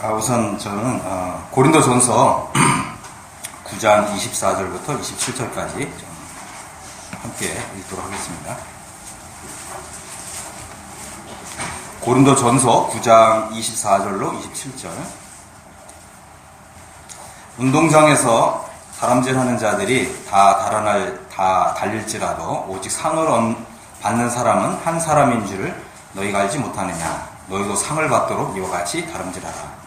우선 저는 고린도전서 9장 24절부터 27절까지 함께 읽도록 하겠습니다. 고린도전서 9장 24절로 27절. 운동장에서 다람질하는 자들이 다 달릴지라도 오직 상을 받는 사람은 한 사람인 줄을 너희가 알지 못하느냐. 너희도 상을 받도록 이와 같이 다름질하라.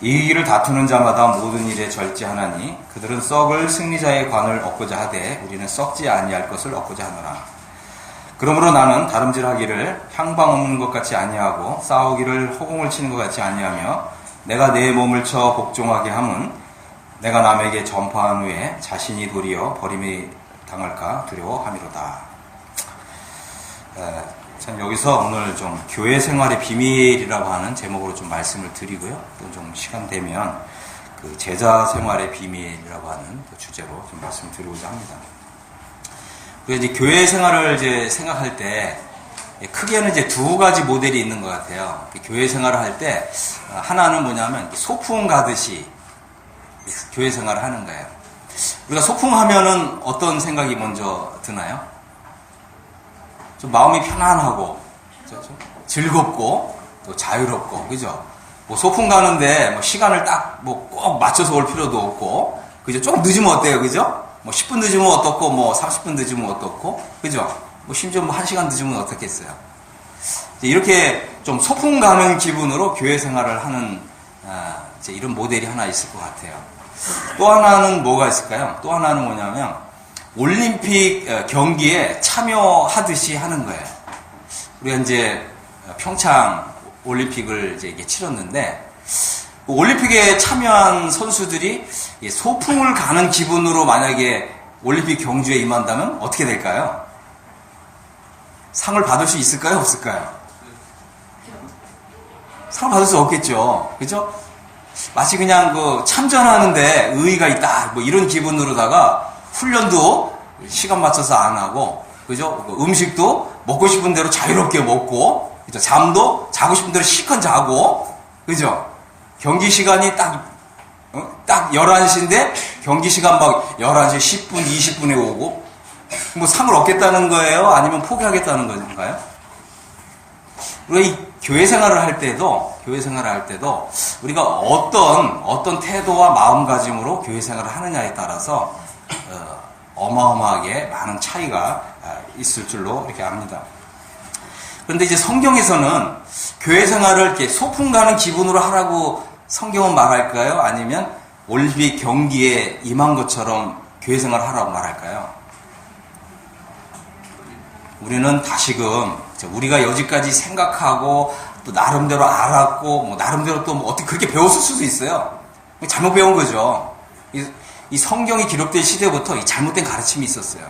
이기기를 다투는 자마다 모든 일에 절제하나니 그들은 썩을 승리자의 관을 얻고자 하되 우리는 썩지 아니할 것을 얻고자 하노라. 그러므로 나는 다름질하기를 향방 없는 것 같이 아니하고 싸우기를 허공을 치는 것 같이 아니하며 내가 내 몸을 쳐 복종하게 함은 내가 남에게 전파한 후에 자신이 도리어 버림이 당할까 두려워함이로다. 참 여기서 오늘 좀 교회 생활의 비밀이라고 하는 제목으로 좀 말씀을 드리고요. 또 좀 시간 되면 그 제자 생활의 비밀이라고 하는 그 주제로 좀 말씀을 드리고자 합니다. 그래서 이제 교회 생활을 이제 생각할 때 크게는 이제 두 가지 모델이 있는 것 같아요. 교회 생활을 할 때 하나는 뭐냐면 소풍 가듯이 교회 생활을 하는 거예요. 우리가 소풍하면은 어떤 생각이 먼저 드나요? 좀 마음이 편안하고 즐겁고 또 자유롭고, 그죠? 뭐 소풍 가는데 뭐 시간을 딱 뭐 꼭 맞춰서 올 필요도 없고, 그죠? 조금 늦으면 어때요, 그죠? 뭐 10분 늦으면 어떻고, 뭐 30분 늦으면 어떻고, 그죠? 뭐 심지어 뭐 1시간 늦으면 어떻겠어요? 이렇게 좀 소풍 가는 기분으로 교회 생활을 하는 이제 이런 모델이 하나 있을 것 같아요. 또 하나는 뭐가 있을까요? 또 하나는 뭐냐면 올림픽 경기에 참여하듯이 하는 거예요. 우리가 이제 평창 올림픽을 이제 치렀는데, 올림픽에 참여한 선수들이 소풍을 가는 기분으로 만약에 올림픽 경주에 임한다면 어떻게 될까요? 상을 받을 수 있을까요? 없을까요? 상을 받을 수 없겠죠. 그죠? 마치 그냥 그 참전하는데 의의가 있다, 뭐 이런 기분으로다가 훈련도 시간 맞춰서 안 하고, 그죠? 음식도 먹고 싶은 대로 자유롭게 먹고, 그죠? 잠도 자고 싶은 대로 실컷 자고, 그죠? 경기 시간이 딱 11시인데, 경기 시간 막 11시 10분, 20분에 오고, 뭐 상을 얻겠다는 거예요? 아니면 포기하겠다는 건가요? 우리가 이 교회 생활을 할 때도, 우리가 어떤 태도와 마음가짐으로 교회 생활을 하느냐에 따라서, 어마어마하게 많은 차이가 있을 줄로 이렇게 압니다. 그런데 이제 성경에서는 교회 생활을 이렇게 소풍 가는 기분으로 하라고 성경은 말할까요? 아니면 올림픽 경기에 임한 것처럼 교회 생활을 하라고 말할까요? 우리는 다시금 우리가 여지까지 생각하고 또 나름대로 알았고 뭐 나름대로 또 뭐 어떻게 그렇게 배웠을 수도 있어요. 잘못 배운 거죠. 이 성경이 기록된 시대부터 이 잘못된 가르침이 있었어요.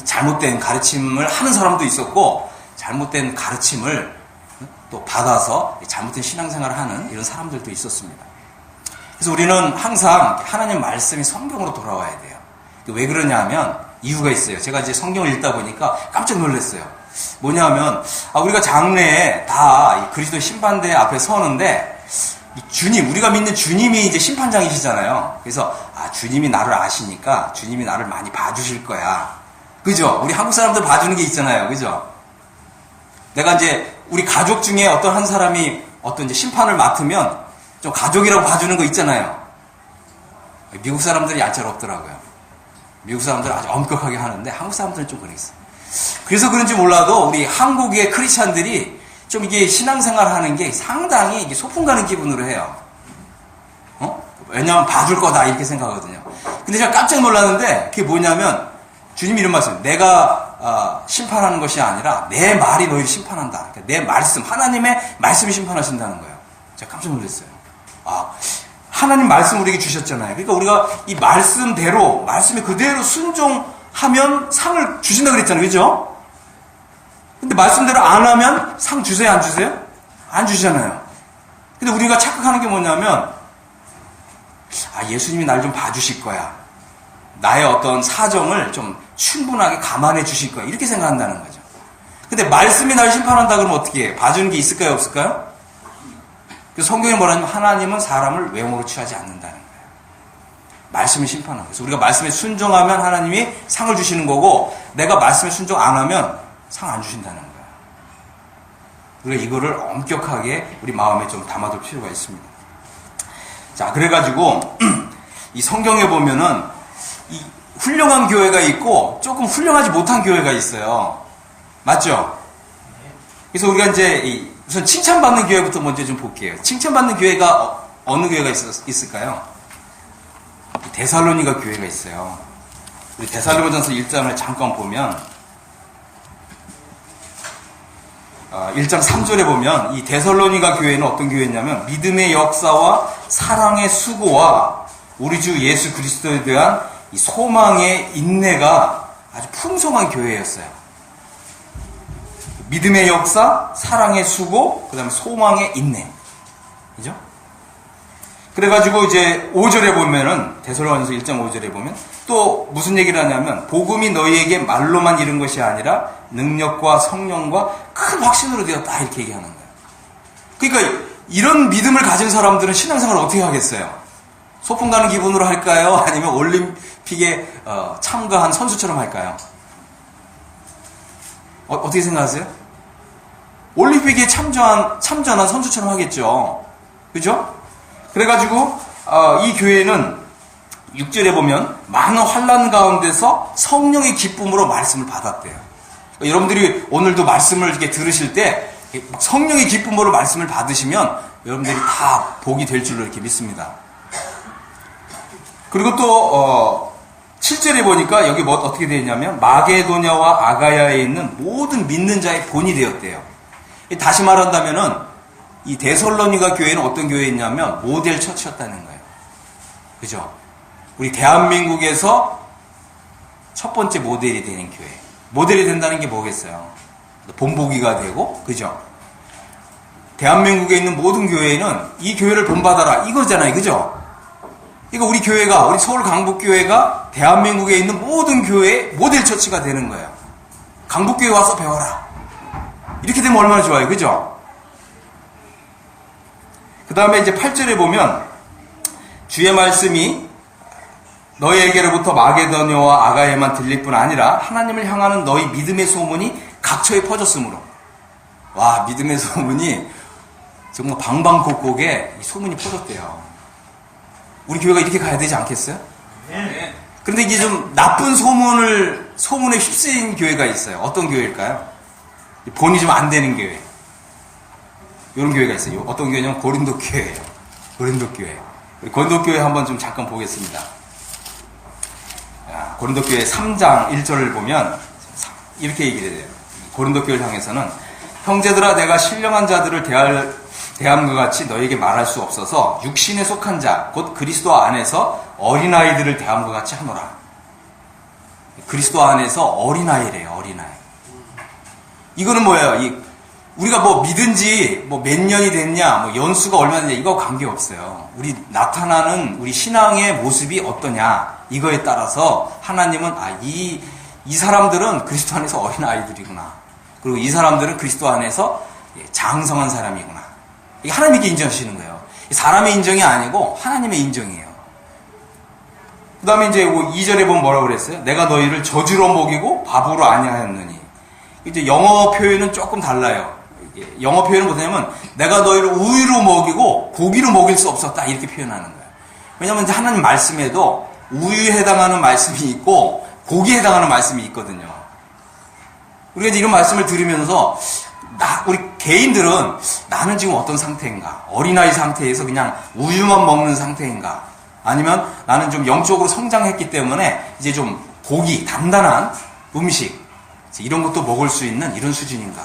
잘못된 가르침을 하는 사람도 있었고, 잘못된 가르침을 또 받아서 잘못된 신앙생활을 하는 이런 사람들도 있었습니다. 그래서 우리는 항상 하나님 말씀이 성경으로 돌아와야 돼요. 왜 그러냐면 이유가 있어요. 제가 이제 성경을 읽다 보니까 깜짝 놀랐어요. 뭐냐면 우리가 장래에 다 그리스도 심판대 앞에 서는데, 주님, 우리가 믿는 주님이 이제 심판장이시잖아요. 그래서 주님이 나를 아시니까 주님이 나를 많이 봐주실 거야. 그죠? 우리 한국 사람들 봐주는 게 있잖아요. 그죠? 내가 이제 우리 가족 중에 어떤 한 사람이 어떤 이제 심판을 맡으면 좀 가족이라고 봐주는 거 있잖아요. 미국 사람들이 얄짤없더라고요. 미국 사람들은 아주 엄격하게 하는데 한국 사람들은 좀 그랬어. 그래서 그런지 몰라도 우리 한국의 크리스찬들이 좀 이게 신앙생활 하는 게 상당히 이게 소풍 가는 기분으로 해요. 왜냐하면 봐줄 거다 이렇게 생각하거든요. 근데 제가 깜짝 놀랐는데 그게 뭐냐면 주님이 이런 말씀, 내가 심판하는 것이 아니라 내 말이 너희를 심판한다. 그러니까 내 말씀, 하나님의 말씀이 심판하신다는 거예요. 제가 깜짝 놀랐어요. 하나님 말씀 우리에게 주셨잖아요. 그러니까 우리가 이 말씀대로, 말씀에 그대로 순종하면 상을 주신다 그랬잖아요. 그죠? 근데 말씀대로 안 하면 상 주세요, 안 주세요? 안 주시잖아요. 근데 우리가 착각하는 게 뭐냐면, 예수님이 날 좀 봐주실 거야. 나의 어떤 사정을 좀 충분하게 감안해 주실 거야. 이렇게 생각한다는 거죠. 근데 말씀이 날 심판한다 그러면 어떻게 해? 봐주는 게 있을까요, 없을까요? 그래서 성경에 뭐라냐면 하나님은 사람을 외모로 취하지 않는다는 거예요. 말씀을 심판하는 거예요. 그래서 우리가 말씀에 순종하면 하나님이 상을 주시는 거고 내가 말씀에 순종 안 하면 상 안 주신다는 거예요. 우리가 이거를 엄격하게 우리 마음에 좀 담아둘 필요가 있습니다. 자, 그래가지고 이 성경에 보면은 이 훌륭한 교회가 있고 조금 훌륭하지 못한 교회가 있어요. 맞죠? 그래서 우리가 이제 우선 칭찬받는 교회부터 먼저 좀 볼게요. 칭찬받는 교회가 어느 교회가 있을까요? 데살로니가 교회가 있어요. 우리 데살로니가전서 1장을 잠깐 보면 1장 3절에 보면 이 데살로니가 교회는 어떤 교회냐면 믿음의 역사와 사랑의 수고와 우리 주 예수 그리스도에 대한 이 소망의 인내가 아주 풍성한 교회였어요. 믿음의 역사, 사랑의 수고, 그 다음에 소망의 인내. 그죠? 그래가지고 이제 5절에 보면은, 데살로니가전서 1장 5절에 보면 또 무슨 얘기를 하냐면, 복음이 너희에게 말로만 이른 것이 아니라 능력과 성령과 큰 확신으로 되었다. 이렇게 얘기하는 거예요. 그러니까 이런 믿음을 가진 사람들은 신앙생활을 어떻게 하겠어요? 소풍 가는 기분으로 할까요? 아니면 올림픽에 참가한 선수처럼 할까요? 어떻게 생각하세요? 올림픽에 참전한 선수처럼 하겠죠. 그죠? 그래가지고, 이 교회는 6절에 보면 많은 환난 가운데서 성령의 기쁨으로 말씀을 받았대요. 그러니까 여러분들이 오늘도 말씀을 이렇게 들으실 때 성령의 기쁨으로 말씀을 받으시면 여러분들이 다 복이 될 줄로 이렇게 믿습니다. 그리고 또, 7절에 보니까 여기 뭐 어떻게 되어 있냐면 마게도냐와 아가야에 있는 모든 믿는 자의 본이 되었대요. 다시 말한다면은 이 데살로니가 교회는 어떤 교회였냐면 모델 처치였다는 거예요. 그죠? 우리 대한민국에서 첫 번째 모델이 되는 교회. 모델이 된다는 게 뭐겠어요? 본보기가 되고, 그죠? 대한민국에 있는 모든 교회는 이 교회를 본받아라 이거잖아요. 그죠? 이거 우리 교회가, 우리 서울 강북교회가 대한민국에 있는 모든 교회의 모델 처치가 되는 거예요. 강북교회 와서 배워라. 이렇게 되면 얼마나 좋아요. 그죠? 그 다음에 이제 8절에 보면 주의 말씀이 너희에게로부터 마게도냐와 아가야에만 들릴 뿐 아니라 하나님을 향하는 너희 믿음의 소문이 각처에 퍼졌으므로. 와, 믿음의 소문이 정말 방방곡곡에 소문이 퍼졌대요. 우리 교회가 이렇게 가야 되지 않겠어요? 네. 그런데 이게 좀 나쁜 소문에 휩쓰인 교회가 있어요. 어떤 교회일까요? 본이 좀 안 되는 교회. 이런 교회가 있어요. 어떤 교회냐면 고린도 교회예요. 고린도 교회. 우리 고린도 교회 한번 좀 잠깐 보겠습니다. 고린도 교회 3장 1절을 보면 이렇게 얘기를 해요. 고린도 교회를 향해서는 형제들아 내가 신령한 자들을 대함과 같이 너에게 말할 수 없어서 육신에 속한 자, 곧 그리스도 안에서 어린아이들을 대함과 같이 하노라. 그리스도 안에서 어린아이래요. 어린아이. 이거는 뭐예요? 우리가 뭐 믿은지 뭐 몇 년이 됐냐, 뭐 연수가 얼마나 됐냐, 이거 관계없어요. 우리 나타나는 우리 신앙의 모습이 어떠냐, 이거에 따라서 하나님은 이 사람들은 그리스도 안에서 어린아이들이구나. 그리고 이 사람들은 그리스도 안에서 장성한 사람이구나. 이게 하나님께 인정하시는 거예요. 사람의 인정이 아니고 하나님의 인정이에요. 그 다음에 이제 2절에 보면 뭐라고 그랬어요? 내가 너희를 저주로 먹이고 밥으로 아니하였느니. 이제 영어 표현은 조금 달라요. 영어 표현은 뭐냐면 내가 너희를 우유로 먹이고 고기로 먹일 수 없었다. 이렇게 표현하는 거예요. 왜냐하면 이제 하나님 말씀에도 우유에 해당하는 말씀이 있고 고기에 해당하는 말씀이 있거든요. 우리가 이제 이런 말씀을 들으면서 우리 개인들은 나는 지금 어떤 상태인가? 어린아이 상태에서 그냥 우유만 먹는 상태인가? 아니면 나는 좀 영적으로 성장했기 때문에 이제 좀 고기, 단단한 음식, 이런 것도 먹을 수 있는 이런 수준인가?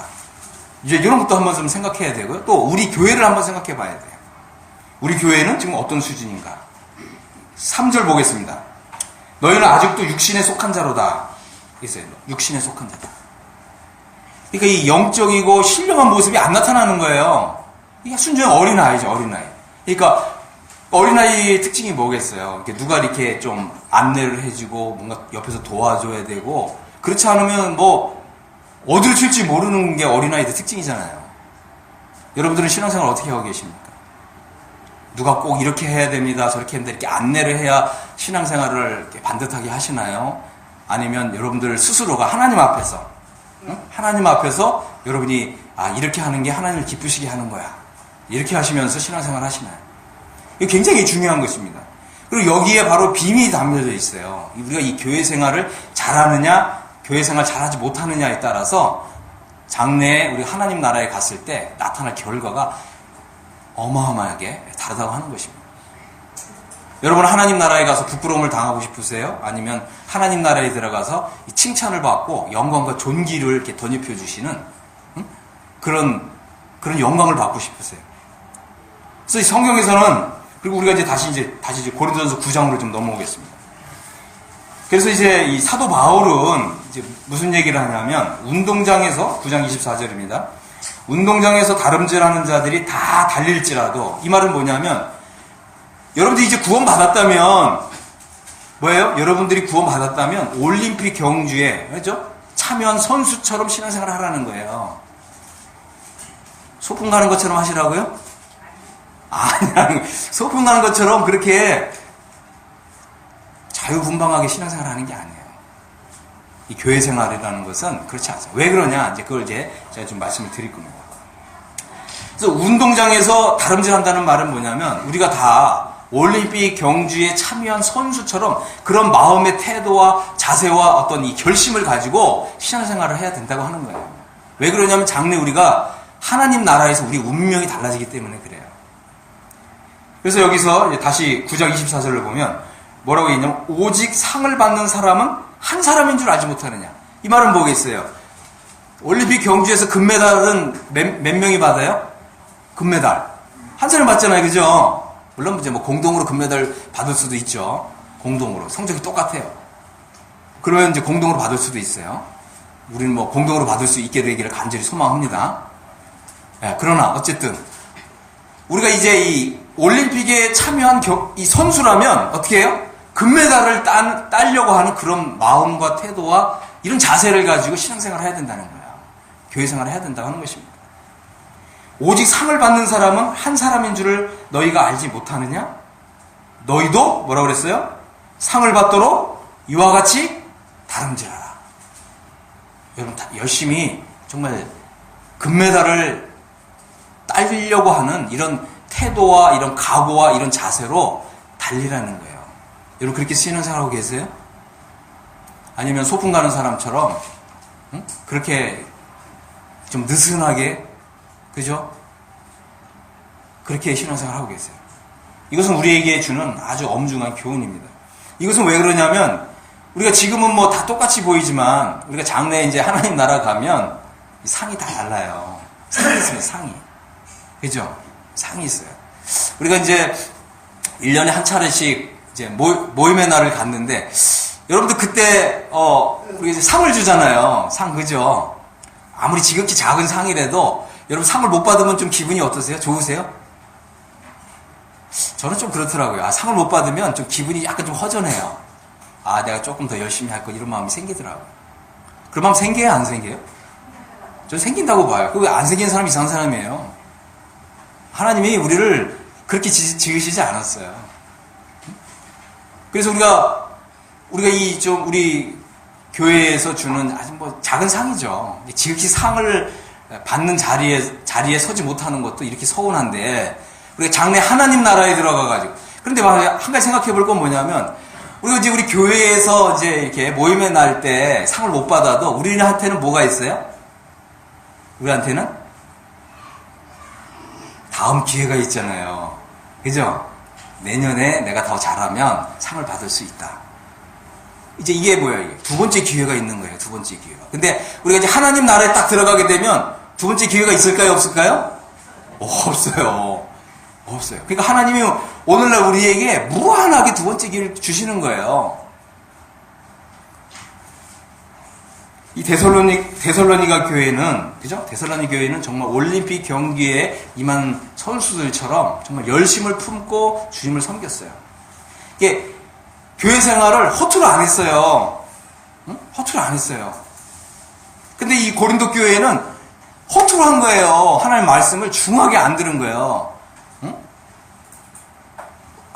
이제 이런 것도 한번 좀 생각해야 되고요. 또 우리 교회를 한번 생각해 봐야 돼요. 우리 교회는 지금 어떤 수준인가? 3절 보겠습니다. 너희는 아직도 육신에 속한 자로다. 있어요. 육신에 속한 자다. 그러니까 이 영적이고 신령한 모습이 안 나타나는 거예요. 이게 순전히 어린아이죠, 어린아이. 그러니까 어린아이의 특징이 뭐겠어요? 누가 이렇게 좀 안내를 해주고 뭔가 옆에서 도와줘야 되고 그렇지 않으면 뭐 어디를 튈지 모르는 게 어린아이들 특징이잖아요. 여러분들은 신앙생활 어떻게 하고 계십니까? 누가 꼭 이렇게 해야 됩니다, 저렇게 해야 됩니다, 이렇게 안내를 해야 신앙생활을 이렇게 반듯하게 하시나요? 아니면 여러분들 스스로가 하나님 앞에서, 하나님 앞에서 여러분이 이렇게 하는 게 하나님을 기쁘시게 하는 거야, 이렇게 하시면서 신앙생활 하시나요? 이거 굉장히 중요한 것입니다. 그리고 여기에 바로 비밀이 담겨져 있어요. 우리가 이 교회 생활을 잘하느냐, 교회 생활 잘하지 못하느냐에 따라서 장래에 우리 하나님 나라에 갔을 때 나타날 결과가 어마어마하게 다르다고 하는 것입니다. 여러분, 하나님 나라에 가서 부끄러움을 당하고 싶으세요? 아니면 하나님 나라에 들어가서 칭찬을 받고 영광과 존귀를 이렇게 덧입혀 주시는 그런 영광을 받고 싶으세요? 그래서 이 성경에서는, 그리고 우리가 다시 고린도전서 9장으로 좀 넘어오겠습니다. 그래서 이제 이 사도 바울은 이제 무슨 얘기를 하냐면, 운동장에서 9장 24절입니다. 운동장에서 다름질하는 자들이 다 달릴지라도, 이 말은 뭐냐면, 여러분들이 이제 구원받았다면, 뭐예요? 여러분들이 구원받았다면 올림픽 경주에, 그렇죠? 참여한 선수처럼 신앙생활을 하라는 거예요. 소풍 가는 것처럼 하시라고요? 아니, 소풍 가는 것처럼 그렇게 자유분방하게 신앙생활 하는 게 아니에요. 이 교회 생활이라는 것은 그렇지 않아요. 왜 그러냐? 그걸 제가 좀 말씀을 드릴 겁니다. 그래서 운동장에서 다름질 한다는 말은 뭐냐면, 우리가 다 올림픽 경주에 참여한 선수처럼 그런 마음의 태도와 자세와 어떤 이 결심을 가지고 신앙생활을 해야 된다고 하는 거예요. 왜 그러냐면, 장래 우리가 하나님 나라에서 우리 운명이 달라지기 때문에 그래요. 그래서 여기서 다시 9장 24절을 보면 뭐라고 했냐면, 오직 상을 받는 사람은 한 사람인 줄 알지 못하느냐. 이 말은 뭐겠어요? 올림픽 경주에서 금메달은 몇 명이 받아요? 금메달 한 사람 받잖아요, 그죠? 물론 이제 뭐 공동으로 금메달 받을 수도 있죠. 공동으로 성적이 똑같아요. 그러면 이제 공동으로 받을 수도 있어요. 우리는 뭐 공동으로 받을 수 있게 되기를 간절히 소망합니다. 네, 그러나 어쨌든 우리가 이제 이 올림픽에 참여한 이 선수라면 어떻게 해요? 금메달을 따려고 하는 그런 마음과 태도와 이런 자세를 가지고 신앙생활을 해야 된다는 거예요. 교회 생활을 해야 된다고 하는 것입니다. 오직 상을 받는 사람은 한 사람인 줄을 너희가 알지 못하느냐? 너희도 뭐라고 그랬어요? 상을 받도록 이와 같이 다름질하라. 여러분, 열심히 정말 금메달을 따려고 하는 이런 태도와 이런 각오와 이런 자세로 달리라는 거예요. 여러분, 그렇게 신앙생활하고 계세요? 아니면 소풍 가는 사람처럼 그렇게 좀 느슨하게, 그죠? 그렇게 신앙생활하고 계세요. 이것은 우리에게 주는 아주 엄중한 교훈입니다. 이것은 왜 그러냐면, 우리가 지금은 뭐 다 똑같이 보이지만 우리가 장래에 이제 하나님 나라 가면 상이 다 달라요. 상이 있어요, 상이. 그죠? 상이 있어요. 우리가 이제 1년에 한 차례씩 이제 모임의 날을 갔는데, 여러분들 그때 우리가 이제 상을 주잖아요. 상, 그죠? 아무리 지극히 작은 상이라도 여러분 상을 못 받으면 좀 기분이 어떠세요? 좋으세요? 저는 좀 그렇더라고요. 상을 못 받으면 좀 기분이 약간 좀 허전해요. 내가 조금 더 열심히 할 거, 이런 마음이 생기더라고요. 그런 마음 생겨요, 안 생겨요? 저는 생긴다고 봐요. 그 안 생긴 사람이 이상한 사람이에요. 하나님이 우리를 그렇게 지으시지 않았어요. 그래서 우리가 우리 교회에서 주는 아주 뭐 작은 상이죠. 지극히 상을 받는 자리에 서지 못하는 것도 이렇게 서운한데, 우리가 장래 하나님 나라에 들어가가지고. 그런데 한 가지 생각해 볼 건 뭐냐면, 우리가 이제 우리 교회에서 이제 이렇게 모임에 날 때 상을 못 받아도 우리한테는 뭐가 있어요? 우리한테는 다음 기회가 있잖아요. 그죠? 내년에 내가 더 잘하면 상을 받을 수 있다. 이제 이게 뭐예요? 이게 두 번째 기회가 있는 거예요. 두 번째 기회가. 근데 우리가 이제 하나님 나라에 딱 들어가게 되면 두 번째 기회가 있을까요? 없을까요? 없어요. 없어요. 그러니까 하나님이 오늘날 우리에게 무한하게 두 번째 기회를 주시는 거예요. 이 데살로니가 교회는, 그죠? 데살로니가 교회는 정말 올림픽 경기에 임한 선수들처럼 정말 열심을 품고 주님을 섬겼어요. 이게 교회 생활을 허투루 안 했어요. 응? 허투루 안 했어요. 근데 이 고린도 교회는 허투루 한 거예요. 하나님의 말씀을 중하게 안 들은 거예요. 응?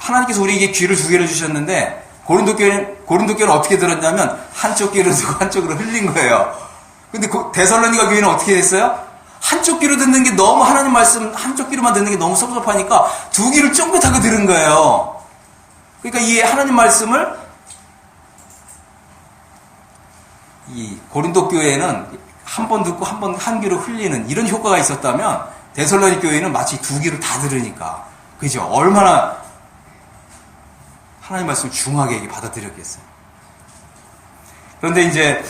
하나님께서 우리에게 귀를 두 개를 주셨는데 고린도 교회는 어떻게 들었냐면 한쪽 귀로 듣고 한쪽으로 흘린 거예요. 근데 데살로니가 교회는 어떻게 됐어요? 한쪽 귀로 듣는 게 너무 하나님 말씀 한쪽 귀로만 듣는 게 너무 섭섭하니까 두 귀를 쫑긋하고 들은 거예요. 그러니까 이 하나님 말씀을 이 고린도 교회는 한 번 듣고 한 귀로 흘리는 이런 효과가 있었다면 데살로니 교회는 마치 두 귀로 다 들으니까 그죠? 얼마나 하나님 말씀을 중하게 받아들였겠어요. 그런데 이제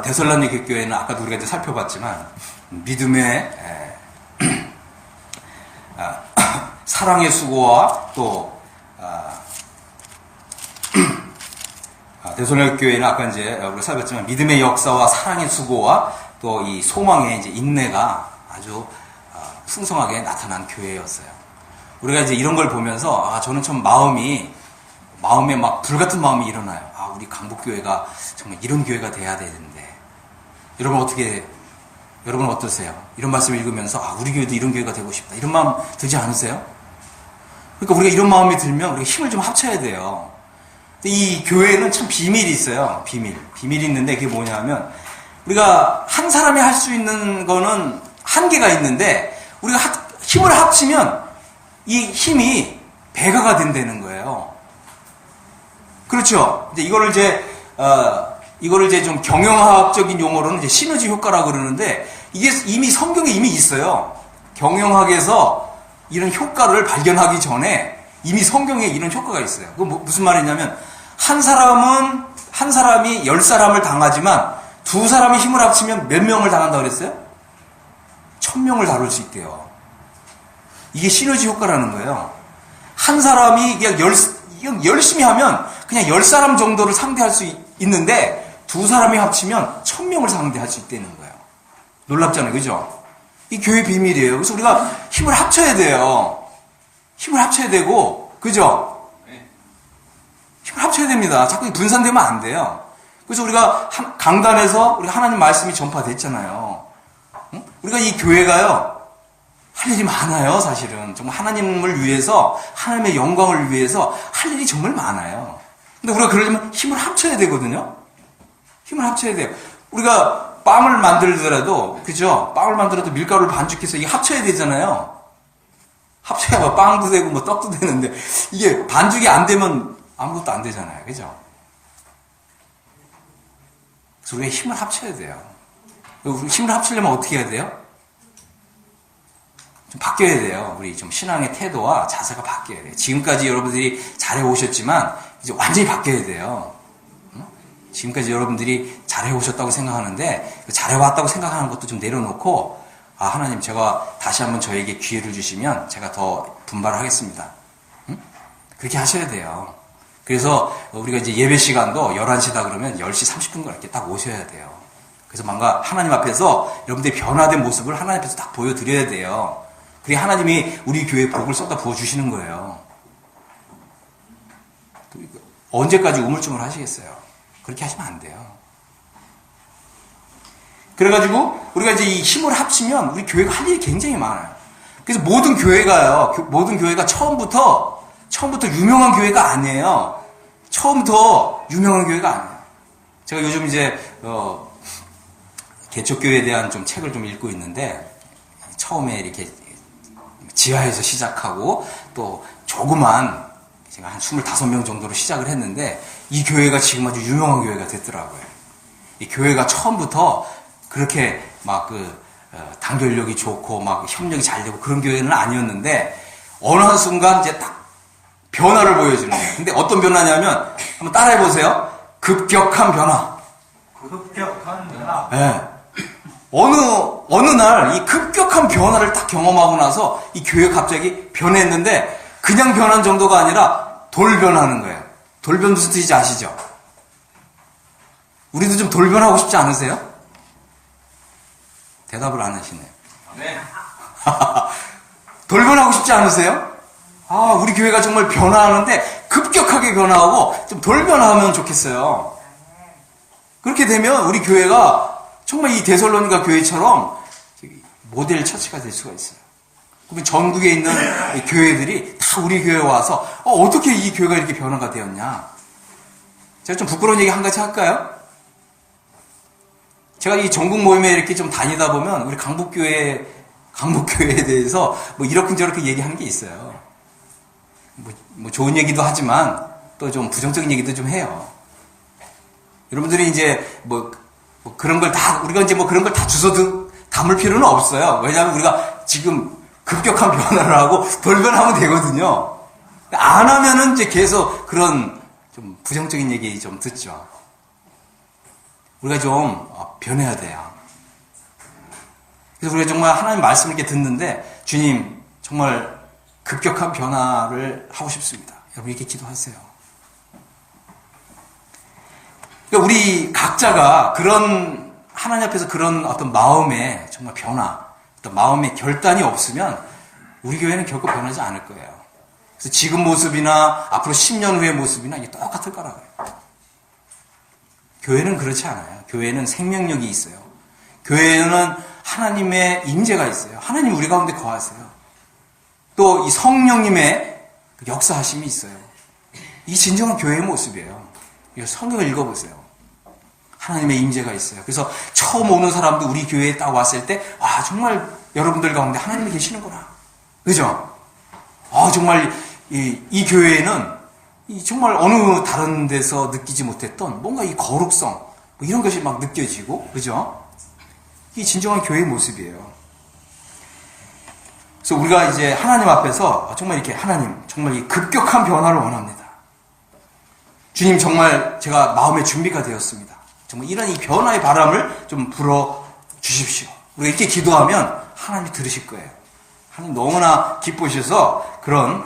데살로니가 교회는 아까도 우리가 이제 살펴봤지만 믿음의 사랑의 수고와 또 데살로니가 교회는 아까 이제 우리가 살펴봤지만 믿음의 역사와 사랑의 수고와 또 이 소망의 이제 인내가 아주 풍성하게 나타난 교회였어요. 우리가 이제 이런 걸 보면서 저는 참 마음에 막 불같은 마음이 일어나요. 우리 강북교회가 정말 이런 교회가 돼야 되는데 여러분 어떠세요? 이런 말씀을 읽으면서 우리 교회도 이런 교회가 되고 싶다. 이런 마음 들지 않으세요? 그러니까 우리가 이런 마음이 들면 우리가 힘을 좀 합쳐야 돼요. 이 교회는 참 비밀이 있어요. 비밀이 있는데 그게 뭐냐면 우리가 한 사람이 할 수 있는 거는 한계가 있는데 우리가 힘을 합치면 이 힘이 배가가 된다는 거예요. 그렇죠? 이제 이거를 이제 좀 경영학적인 용어로는 이제 시너지 효과라고 그러는데 이게 이미 성경에 이미 있어요. 경영학에서 이런 효과를 발견하기 전에 이미 성경에 이런 효과가 있어요. 그 무슨 말이냐면 한 사람이 10사람을 당하지만 두 사람이 힘을 합치면 몇 명을 당한다고 그랬어요? 1000명을 다룰 수 있대요. 이게 시너지 효과라는 거예요. 한 사람이 그냥 열심히 하면 그냥 10사람 정도를 상대할 수 있는데 두 사람이 합치면 1000명을 상대할 수 있다는 거예요. 놀랍잖아요. 그죠? 이 교회 비밀이에요. 그래서 우리가 힘을 합쳐야 돼요. 힘을 합쳐야 되고, 그죠? 힘을 합쳐야 됩니다. 자꾸 분산되면 안 돼요. 그래서 우리가 강단에서 우리 하나님 말씀이 전파됐잖아요. 응? 우리가 이 교회가요, 할 일이 많아요, 사실은. 정말 하나님을 위해서, 하나님의 영광을 위해서 할 일이 정말 많아요. 근데 우리가 그러려면 힘을 합쳐야 되거든요? 힘을 합쳐야 돼요. 우리가 빵을 만들더라도, 그죠? 빵을 만들어도 밀가루를 반죽해서 이게 합쳐야 되잖아요. 합쳐야 뭐 빵도 되고 뭐 떡도 되는데, 이게 반죽이 안 되면 아무것도 안 되잖아요. 그죠? 그래서 우리가 힘을 합쳐야 돼요. 힘을 합치려면 어떻게 해야 돼요? 좀 바뀌어야 돼요. 우리 좀 신앙의 태도와 자세가 바뀌어야 돼요. 지금까지 여러분들이 잘해오셨지만 이제 완전히 바뀌어야 돼요. 지금까지 여러분들이 잘해오셨다고 생각하는데 잘해왔다고 생각하는 것도 좀 내려놓고 하나님 제가 다시 한번 저에게 기회를 주시면 제가 더 분발을 하겠습니다. 그렇게 하셔야 돼요. 그래서 우리가 이제 예배 시간도 11시다 그러면 10시 30분 이렇게 딱 오셔야 돼요. 그래서 뭔가 하나님 앞에서 여러분들의 변화된 모습을 하나님 앞에서 딱 보여드려야 돼요. 그게 하나님이 우리 교회에 복을 쏟아 부어주시는 거예요. 언제까지 우물쭈물 하시겠어요? 그렇게 하시면 안 돼요. 그래가지고 우리가 이제 이 힘을 합치면 우리 교회가 할 일이 굉장히 많아요. 그래서 모든 교회가 처음부터 유명한 교회가 아니에요. 처음부터 유명한 교회가 아니에요. 제가 요즘 이제 개척교회에 대한 좀 책을 좀 읽고 있는데 처음에 이렇게 지하에서 시작하고 또 조그만 제가 한 25명 정도로 시작을 했는데 이 교회가 지금 아주 유명한 교회가 됐더라고요. 이 교회가 처음부터 그렇게 막 단결력이 좋고 막 협력이 잘 되고 그런 교회는 아니었는데 어느 한 순간 이제 딱 변화를 보여주는 거예요. 근데 어떤 변화냐면 한번 따라해 보세요. 급격한 변화. 급격한 변화. 네. 어느 날 이 급격한 변화를 딱 경험하고 나서 이 교회가 갑자기 변했는데 그냥 변한 정도가 아니라 돌변하는 거예요. 돌변 무슨 뜻인지 아시죠? 우리도 좀 돌변하고 싶지 않으세요? 대답을 안 하시네요. 네. 돌변하고 싶지 않으세요? 우리 교회가 정말 변화하는데 급격하게 변화하고 좀 돌변하면 좋겠어요. 그렇게 되면 우리 교회가 정말 이 데살로니가 교회처럼 모델 처치가 될 수가 있어요. 그러면 전국에 있는 교회들이 다 우리 교회에 와서 어떻게 이 교회가 이렇게 변화가 되었냐. 제가 좀 부끄러운 얘기 한 가지 할까요? 제가 이 전국 모임에 이렇게 좀 다니다 보면 우리 강북교회에 대해서 뭐 이렇게 얘기하는 게 있어요. 뭐 좋은 얘기도 하지만 또 좀 부정적인 얘기도 좀 해요. 여러분들이 이제 뭐 그런 걸 다, 우리가 이제 뭐 그런 걸 다 주워도 담을 필요는 없어요. 왜냐하면 우리가 지금 급격한 변화를 하고 돌변하면 되거든요. 안 하면은 이제 계속 그런 좀 부정적인 얘기 좀 듣죠. 우리가 좀 변해야 돼요. 그래서 우리가 정말 하나님 말씀을 이렇게 듣는데, 주님, 정말 급격한 변화를 하고 싶습니다. 여러분 이렇게 기도하세요. 그러니까 우리 각자가 그런 하나님 앞에서 그런 어떤 마음의 정말 변화, 어떤 마음의 결단이 없으면 우리 교회는 결코 변하지 않을 거예요. 그래서 지금 모습이나 앞으로 10년 후의 모습이나 이게 똑같을 거라고요. 교회는 그렇지 않아요. 교회는 생명력이 있어요. 교회는 하나님의 임재가 있어요. 하나님 우리 가운데 거하세요. 또 이 성령님의 역사하심이 있어요. 이 진정한 교회의 모습이에요. 성경을 읽어보세요. 하나님의 임재가 있어요. 그래서 처음 오는 사람도 우리 교회에 딱 왔을 때, 정말 여러분들 가운데 하나님이 계시는구나. 그죠? 정말 이 교회에는 정말 어느 다른 데서 느끼지 못했던 뭔가 이 거룩성, 뭐 이런 것이 막 느껴지고, 그죠? 이게 진정한 교회의 모습이에요. 그래서 우리가 이제 하나님 앞에서 정말 이렇게 하나님, 정말 이 급격한 변화를 원합니다. 주님, 정말 제가 마음의 준비가 되었습니다. 정말 이런 이 변화의 바람을 좀 불어 주십시오. 우리가 이렇게 기도하면 하나님이 들으실 거예요. 하나님 너무나 기쁘셔서 그런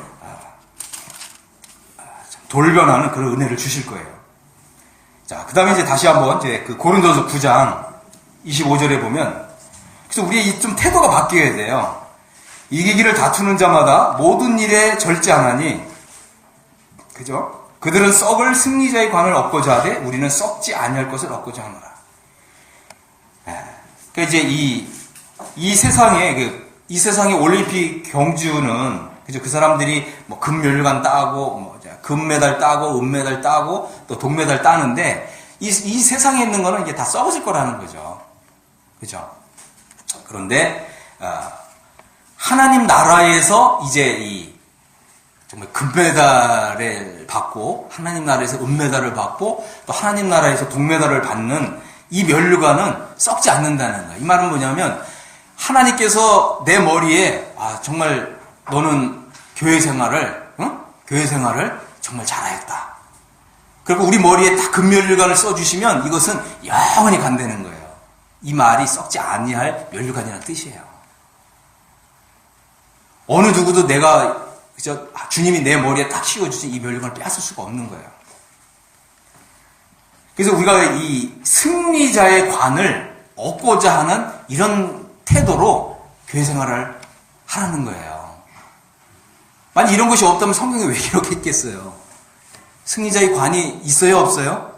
돌변하는 그런 은혜를 주실 거예요. 자, 그 다음에 이제 다시 한번 이제 그 고린도서 9장 25절에 보면, 그래서 우리의 좀 태도가 바뀌어야 돼요. 이기기를 다투는 자마다 모든 일에 절제하나니, 그죠? 그들은 썩을 승리자의 관을 얻고자 하되 우리는 썩지 아니할 것을 얻고자 하노라. 그러니까 이제 이 세상의 올림픽 경주는, 그죠? 그 사람들이 뭐 금면류관 따고, 뭐 금메달 따고, 은메달 따고, 또 동메달 따는데, 이 세상에 있는 거는 이게 다 썩어질 거라는 거죠. 그죠? 그런데, 하나님 나라에서 이제 정말 금메달을 받고, 하나님 나라에서 은메달을 받고, 또 하나님 나라에서 동메달을 받는 이 면류관은 썩지 않는다는 거예요. 이 말은 뭐냐면, 하나님께서 내 머리에, 정말 너는 교회 생활을 정말 잘하였다. 그리고 우리 머리에 딱 금면류관을 써주시면 이것은 영원히 간다는 거예요. 이 말이 썩지 아니할 면류관이라는 뜻이에요. 어느 누구도 주님이 내 머리에 딱 씌워주신 이 면류관을 빼앗을 수가 없는 거예요. 그래서 우리가 이 승리자의 관을 얻고자 하는 이런 태도로 교회 생활을 하라는 거예요. 만약 이런 것이 없다면 성경에 왜 이렇게 있겠어요? 승리자의 관이 있어요, 없어요?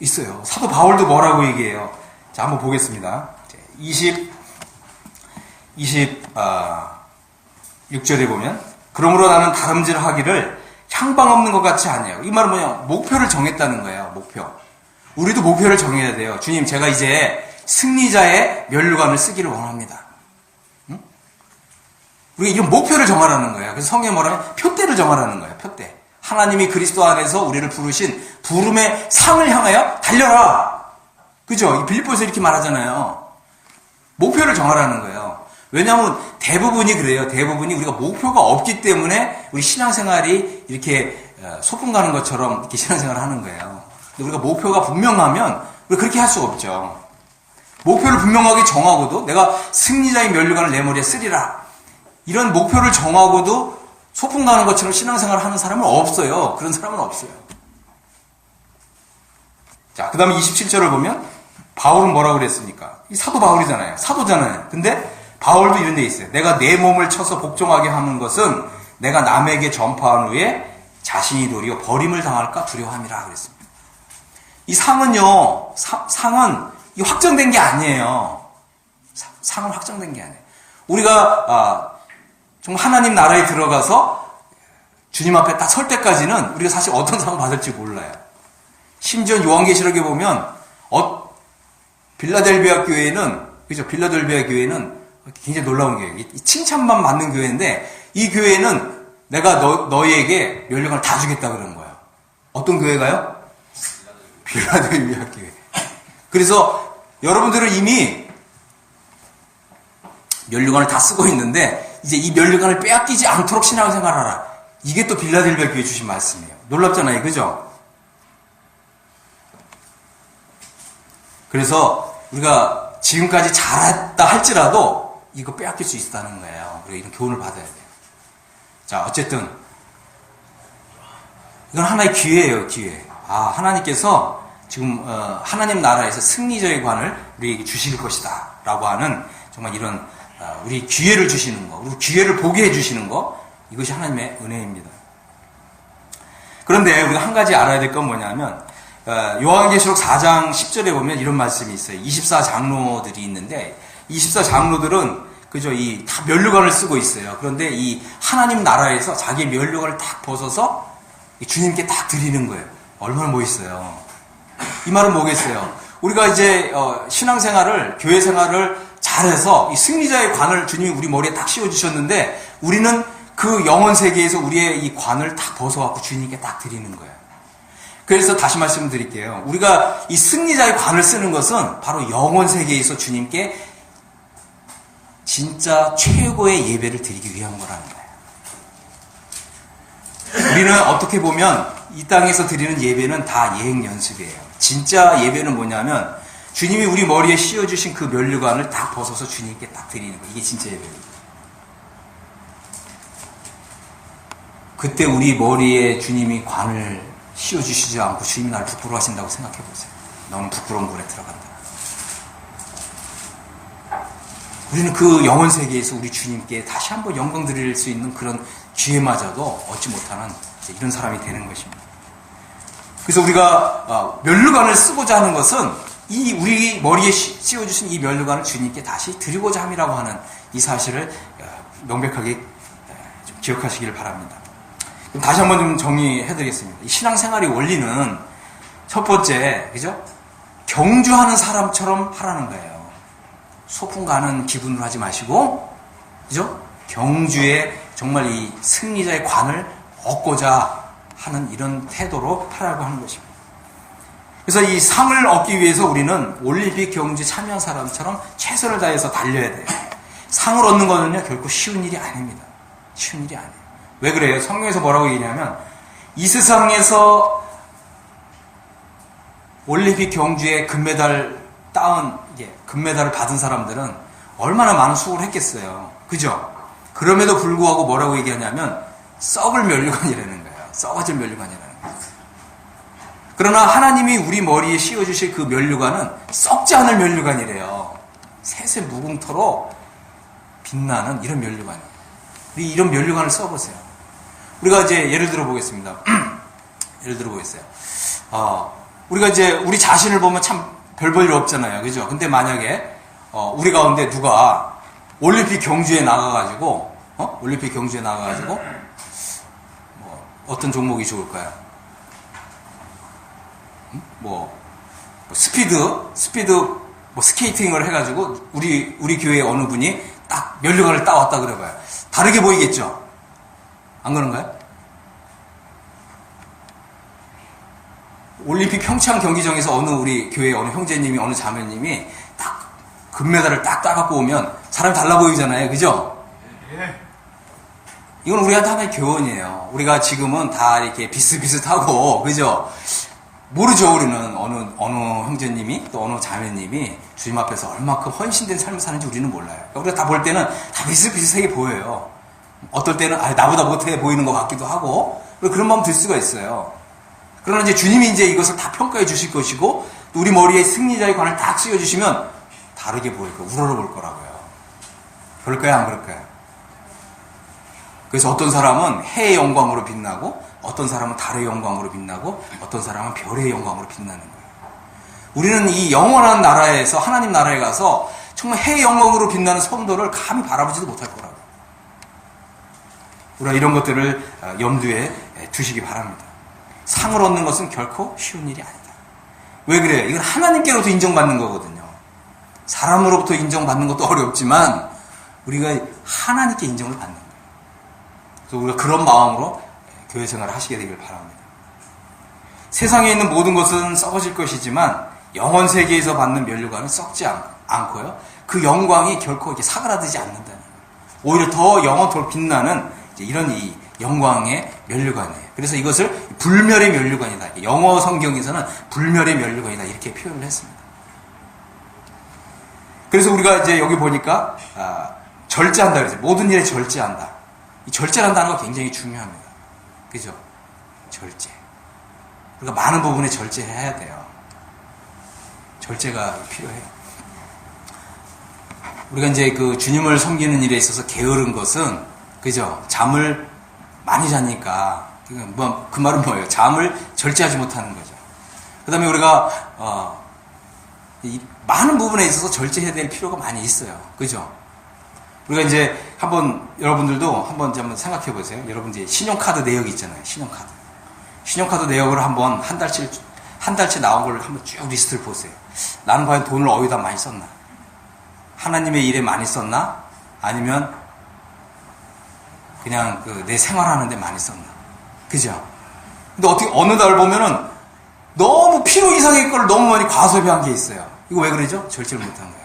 있어요. 사도 바울도 뭐라고 얘기해요? 자, 한번 보겠습니다. 26절에 보면, 그러므로 나는 다름질하기를 향방 없는 것 같이 아니에요. 이 말은 뭐냐? 목표를 정했다는 거예요. 목표. 우리도 목표를 정해야 돼요. 주님, 제가 이제 승리자의 면류관을 쓰기를 원합니다. 우리가 이런 목표를 정하라는 거예요. 그래서 성경에 뭐라면 표대를 정하라는 거예요. 표대. 하나님이 그리스도 안에서 우리를 부르신 부름의 상을 향하여 달려라. 그죠? 빌립보에서 이렇게 말하잖아요. 목표를 정하라는 거예요. 왜냐하면 대부분이 그래요. 대부분이 우리가 목표가 없기 때문에 우리 신앙생활이 이렇게 소풍 가는 것처럼 이렇게 신앙생활을 하는 거예요. 근데 우리가 목표가 분명하면 우리가 그렇게 할 수가 없죠. 목표를 분명하게 정하고도 내가 승리자의 면류관을 내 머리에 쓰리라. 이런 목표를 정하고도 소풍 가는 것처럼 신앙생활을 하는 사람은 없어요. 그런 사람은 없어요. 자, 그 다음에 27절을 보면 바울은 뭐라고 그랬습니까? 이 사도 바울이잖아요. 사도잖아요. 근데 바울도 이런 데 있어요. 내가 내 몸을 쳐서 복종하게 하는 것은 내가 남에게 전파한 후에 자신이 도리어 버림을 당할까 두려워함이라 그랬습니다. 이 상은요, 상은 확정된 게 아니에요. 상은 확정된 게 아니에요. 우리가 정말 하나님 나라에 들어가서 주님 앞에 딱 설 때까지는 우리가 사실 어떤 상을 받을지 몰라요. 심지어 요한계시록에 보면 빌라델비아 교회는, 그죠? 빌라델비아 교회는 굉장히 놀라운 교회예요. 칭찬만 받는 교회인데 이 교회는 내가 너희에게 멸류관을 다 주겠다 그러는 거예요. 어떤 교회가요? 빌라델비아 교회. 그래서 여러분들은 이미 멸류관을 다 쓰고 있는데 이제 이 멸류관을 빼앗기지 않도록 신앙생활하라. 이게 또 빌라델비아 교회 주신 말씀이에요. 놀랍잖아요. 그죠? 그래서 우리가 지금까지 잘했다 할지라도 이거 빼앗길 수 있다는 거예요. 우리가 이런 교훈을 받아야 돼요. 자, 어쨌든 이건 하나의 기회예요. 기회. 하나님께서 지금 하나님 나라에서 승리자의 관을 우리에게 주실 것이다 라고 하는 정말 이런 우리 기회를 주시는 거, 우리 기회를 보게 해주시는 거, 이것이 하나님의 은혜입니다. 그런데 우리가 한 가지 알아야 될 건 뭐냐면 요한계시록 4장 10절에 보면 이런 말씀이 있어요. 24장로들이 있는데 24장로들은 그죠, 다 멸류관을 쓰고 있어요. 그런데 이 하나님 나라에서 자기 멸류관을 딱 벗어서 주님께 딱 드리는 거예요. 얼마나 멋있어요. 이 말은 뭐겠어요? 우리가 이제 신앙생활을, 교회 생활을 잘해서 이 승리자의 관을 주님이 우리 머리에 딱 씌워주셨는데 우리는 그 영혼 세계에서 우리의 이 관을 딱 벗어갖고 주님께 딱 드리는 거예요. 그래서 다시 말씀드릴게요. 우리가 이 승리자의 관을 쓰는 것은 바로 영혼 세계에서 주님께 진짜 최고의 예배를 드리기 위한 거라는 거예요. 우리는 어떻게 보면 이 땅에서 드리는 예배는 다 예행 연습이에요. 진짜 예배는 뭐냐면 주님이 우리 머리에 씌워주신 그 멸류관을 딱 벗어서 주님께 딱 드리는 거예요. 이게 진짜 예배입니다. 그때 우리 머리에 주님이 관을 씌워주시지 않고 주님이 나를 부끄러워하신다고 생각해보세요. 너는 부끄러운 물에 들어간다. 우리는 그 영혼 세계에서 우리 주님께 다시 한번 영광 드릴 수 있는 그런 기회마저도 얻지 못하는 이런 사람이 되는 것입니다. 그래서 우리가 멸류관을 쓰고자 하는 것은 이 우리 머리에 씌워주신 이 멸류관을 주님께 다시 드리고자 함이라고 하는 이 사실을 명백하게 좀 기억하시기를 바랍니다. 그럼 다시 한번 좀 정리해드리겠습니다. 이 신앙생활의 원리는 첫 번째, 그죠? 경주하는 사람처럼 하라는 거예요. 소풍 가는 기분으로 하지 마시고, 그죠? 경주에 정말 이 승리자의 관을 얻고자 하는 이런 태도로 하라고 하는 것입니다. 그래서 이 상을 얻기 위해서 우리는 올림픽 경주 참여한 사람처럼 최선을 다해서 달려야 돼요. 상을 얻는 것은요, 결코 쉬운 일이 아닙니다. 쉬운 일이 아니에요. 왜 그래요? 성경에서 뭐라고 얘기하냐면, 이 세상에서 올림픽 경주에 금메달을 받은 사람들은 얼마나 많은 수고를 했겠어요. 그죠? 그럼에도 불구하고 뭐라고 얘기하냐면, 썩을 멸류관이라는 거예요. 썩어질 멸류관이라는 거예요. 그러나 하나님이 우리 머리에 씌워주실 그 멸류관은 썩지 않을 멸류관이래요. 새새 무궁토록 빛나는 이런 멸류관이에요. 우리 이런 멸류관을 써보세요. 우리가 이제 예를 들어 보겠습니다. 예를 들어 보겠어요. 우리가 이제 우리 자신을 보면 참 별 볼 일 없잖아요. 그죠? 근데 만약에 우리 가운데 누가 올림픽 경주에 나가가지고 어떤 종목이 좋을까요? 스피드 스케이팅을 해가지고 우리 교회 어느 분이 딱 멸류관을 따왔다 그래봐요. 다르게 보이겠죠? 안 그런가요? 올림픽 평창 경기장에서 어느 우리 교회 어느 형제님이 어느 자매님이 딱 금메달을 딱 따갖고 오면 사람이 달라 보이잖아요. 그죠? 이건 우리한테 하나의 교훈이에요. 우리가 지금은 다 이렇게 비슷비슷하고, 그죠? 모르죠, 우리는. 어느 형제님이 또 어느 자매님이 주님 앞에서 얼마큼 헌신된 삶을 사는지 우리는 몰라요. 그러니까 우리가 다 볼 때는 다 비슷비슷하게 보여요. 어떨 때는, 나보다 못해 보이는 것 같기도 하고, 그런 마음 들 수가 있어요. 그러나 이제 주님이 이제 이것을 다 평가해 주실 것이고, 또 우리 머리에 승리자의 관을 딱 씌워주시면 다르게 보일 거예요. 우러러 볼 거라고요. 그럴까요? 안 그럴까요? 그래서 어떤 사람은 해의 영광으로 빛나고, 어떤 사람은 달의 영광으로 빛나고, 어떤 사람은 별의 영광으로 빛나는 거예요. 우리는 이 영원한 나라에서, 하나님 나라에 가서 정말 해의 영광으로 빛나는 성도를 감히 바라보지도 못할 거라고요. 우리가 이런 것들을 염두에 두시기 바랍니다. 상을 얻는 것은 결코 쉬운 일이 아니다. 왜 그래요? 이건 하나님께로부터 인정받는 거거든요. 사람으로부터 인정받는 것도 어렵지만 우리가 하나님께 인정을 받는 거예요. 그래서 우리가 그런 마음으로 교회 생활을 하시게 되길 바랍니다. 세상에 있는 모든 것은 썩어질 것이지만 영원 세계에서 받는 면류관은 썩지 않고요. 그 영광이 결코 이렇게 사그라들지 않는다는 거예요. 오히려 더 영원토록 빛나는 이런 이 영광의 면류관이에요. 그래서 이것을 불멸의 면류관이다. 영어 성경에서는 불멸의 면류관이다 이렇게 표현을 했습니다. 그래서 우리가 이제 여기 보니까 절제한다 그랬어요. 모든 일에 절제한다. 이 절제라는 단어가 굉장히 중요합니다. 그죠? 절제. 우리가 많은 부분에 절제해야 돼요. 절제가 필요해요. 우리가 이제 그 주님을 섬기는 일에 있어서 게으른 것은 그죠? 잠을 많이 자니까 그 말은 뭐예요? 잠을 절제하지 못하는 거죠. 그 다음에 우리가 이 많은 부분에 있어서 절제해야 될 필요가 많이 있어요. 그죠? 우리가 이제 여러분들도 한번 생각해 보세요. 여러분 이제 신용카드 내역이 있잖아요. 신용카드 내역을 한번 한 달치 나온 걸 한번 쭉 리스트를 보세요. 나는 과연 돈을 어디다 많이 썼나? 하나님의 일에 많이 썼나? 아니면 그냥 내 생활하는데 많이 썼나? 그죠? 근데 어떻게 어느 날 보면은 너무 필요 이상의 걸 너무 많이 과소비한 게 있어요. 이거 왜 그러죠? 절제를 못한 거예요.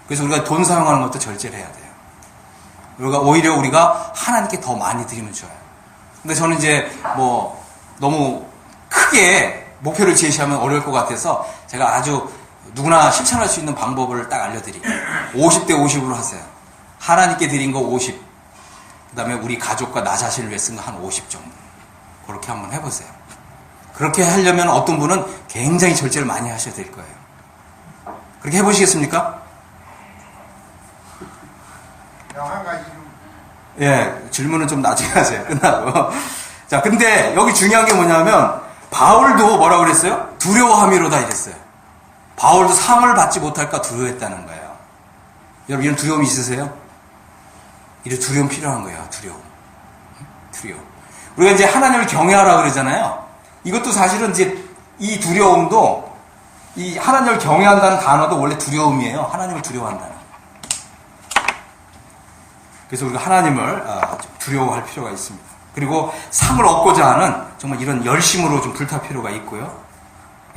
그래서 우리가 돈 사용하는 것도 절제를 해야 돼요. 오히려 우리가 하나님께 더 많이 드리면 좋아요. 근데 저는 이제 너무 크게 목표를 제시하면 어려울 것 같아서 제가 아주 누구나 실천할 수 있는 방법을 딱 알려드릴게요. 50대 50으로 하세요. 하나님께 드린 거 50. 그 다음에 우리 가족과 나 자신을 위해 쓴 거 한 50 정도. 그렇게 한번 해보세요. 그렇게 하려면 어떤 분은 굉장히 절제를 많이 하셔야 될 거예요. 그렇게 해보시겠습니까? 한 가지 좀. 예, 질문은 좀 나중에 하세요. 끝나고. 자, 근데 여기 중요한 게 뭐냐면 바울도 뭐라고 그랬어요? 두려워함이로다 이랬어요. 바울도 상을 받지 못할까 두려워했다는 거예요. 여러분 이런 두려움 있으세요? 이런 두려움 필요한 거예요. 두려움. 우리가 이제 하나님을 경외하라 그러잖아요. 이것도 사실은 이제 이 두려움도 이 하나님을 경외한다는 단어도 원래 두려움이에요. 하나님을 두려워한다는. 그래서 우리가 하나님을 두려워할 필요가 있습니다. 그리고 상을 얻고자 하는 정말 이런 열심으로 좀 불탈 필요가 있고요.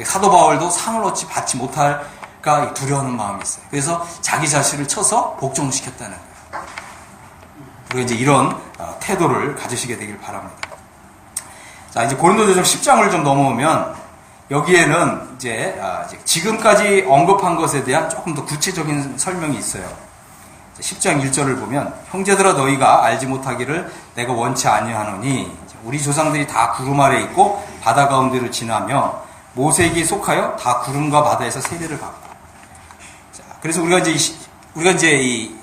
사도 바울도 상을 받지 못할까 두려워하는 마음이 있어요. 그래서 자기 자신을 쳐서 복종시켰다는 거예요. 우리가 이제 이런 태도를 가지시게 되길 바랍니다. 자, 이제 고린도전서 10장을 좀 넘어오면 여기에는 이제 지금까지 언급한 것에 대한 조금 더 구체적인 설명이 있어요. 10장 1절을 보면 형제들아 너희가 알지 못하기를 내가 원치 아니하노니 우리 조상들이 다 구름 아래 있고 바다 가운데를 지나며 모세에게 속하여 다 구름과 바다에서 세례를 받고. 자, 그래서 우리가 이제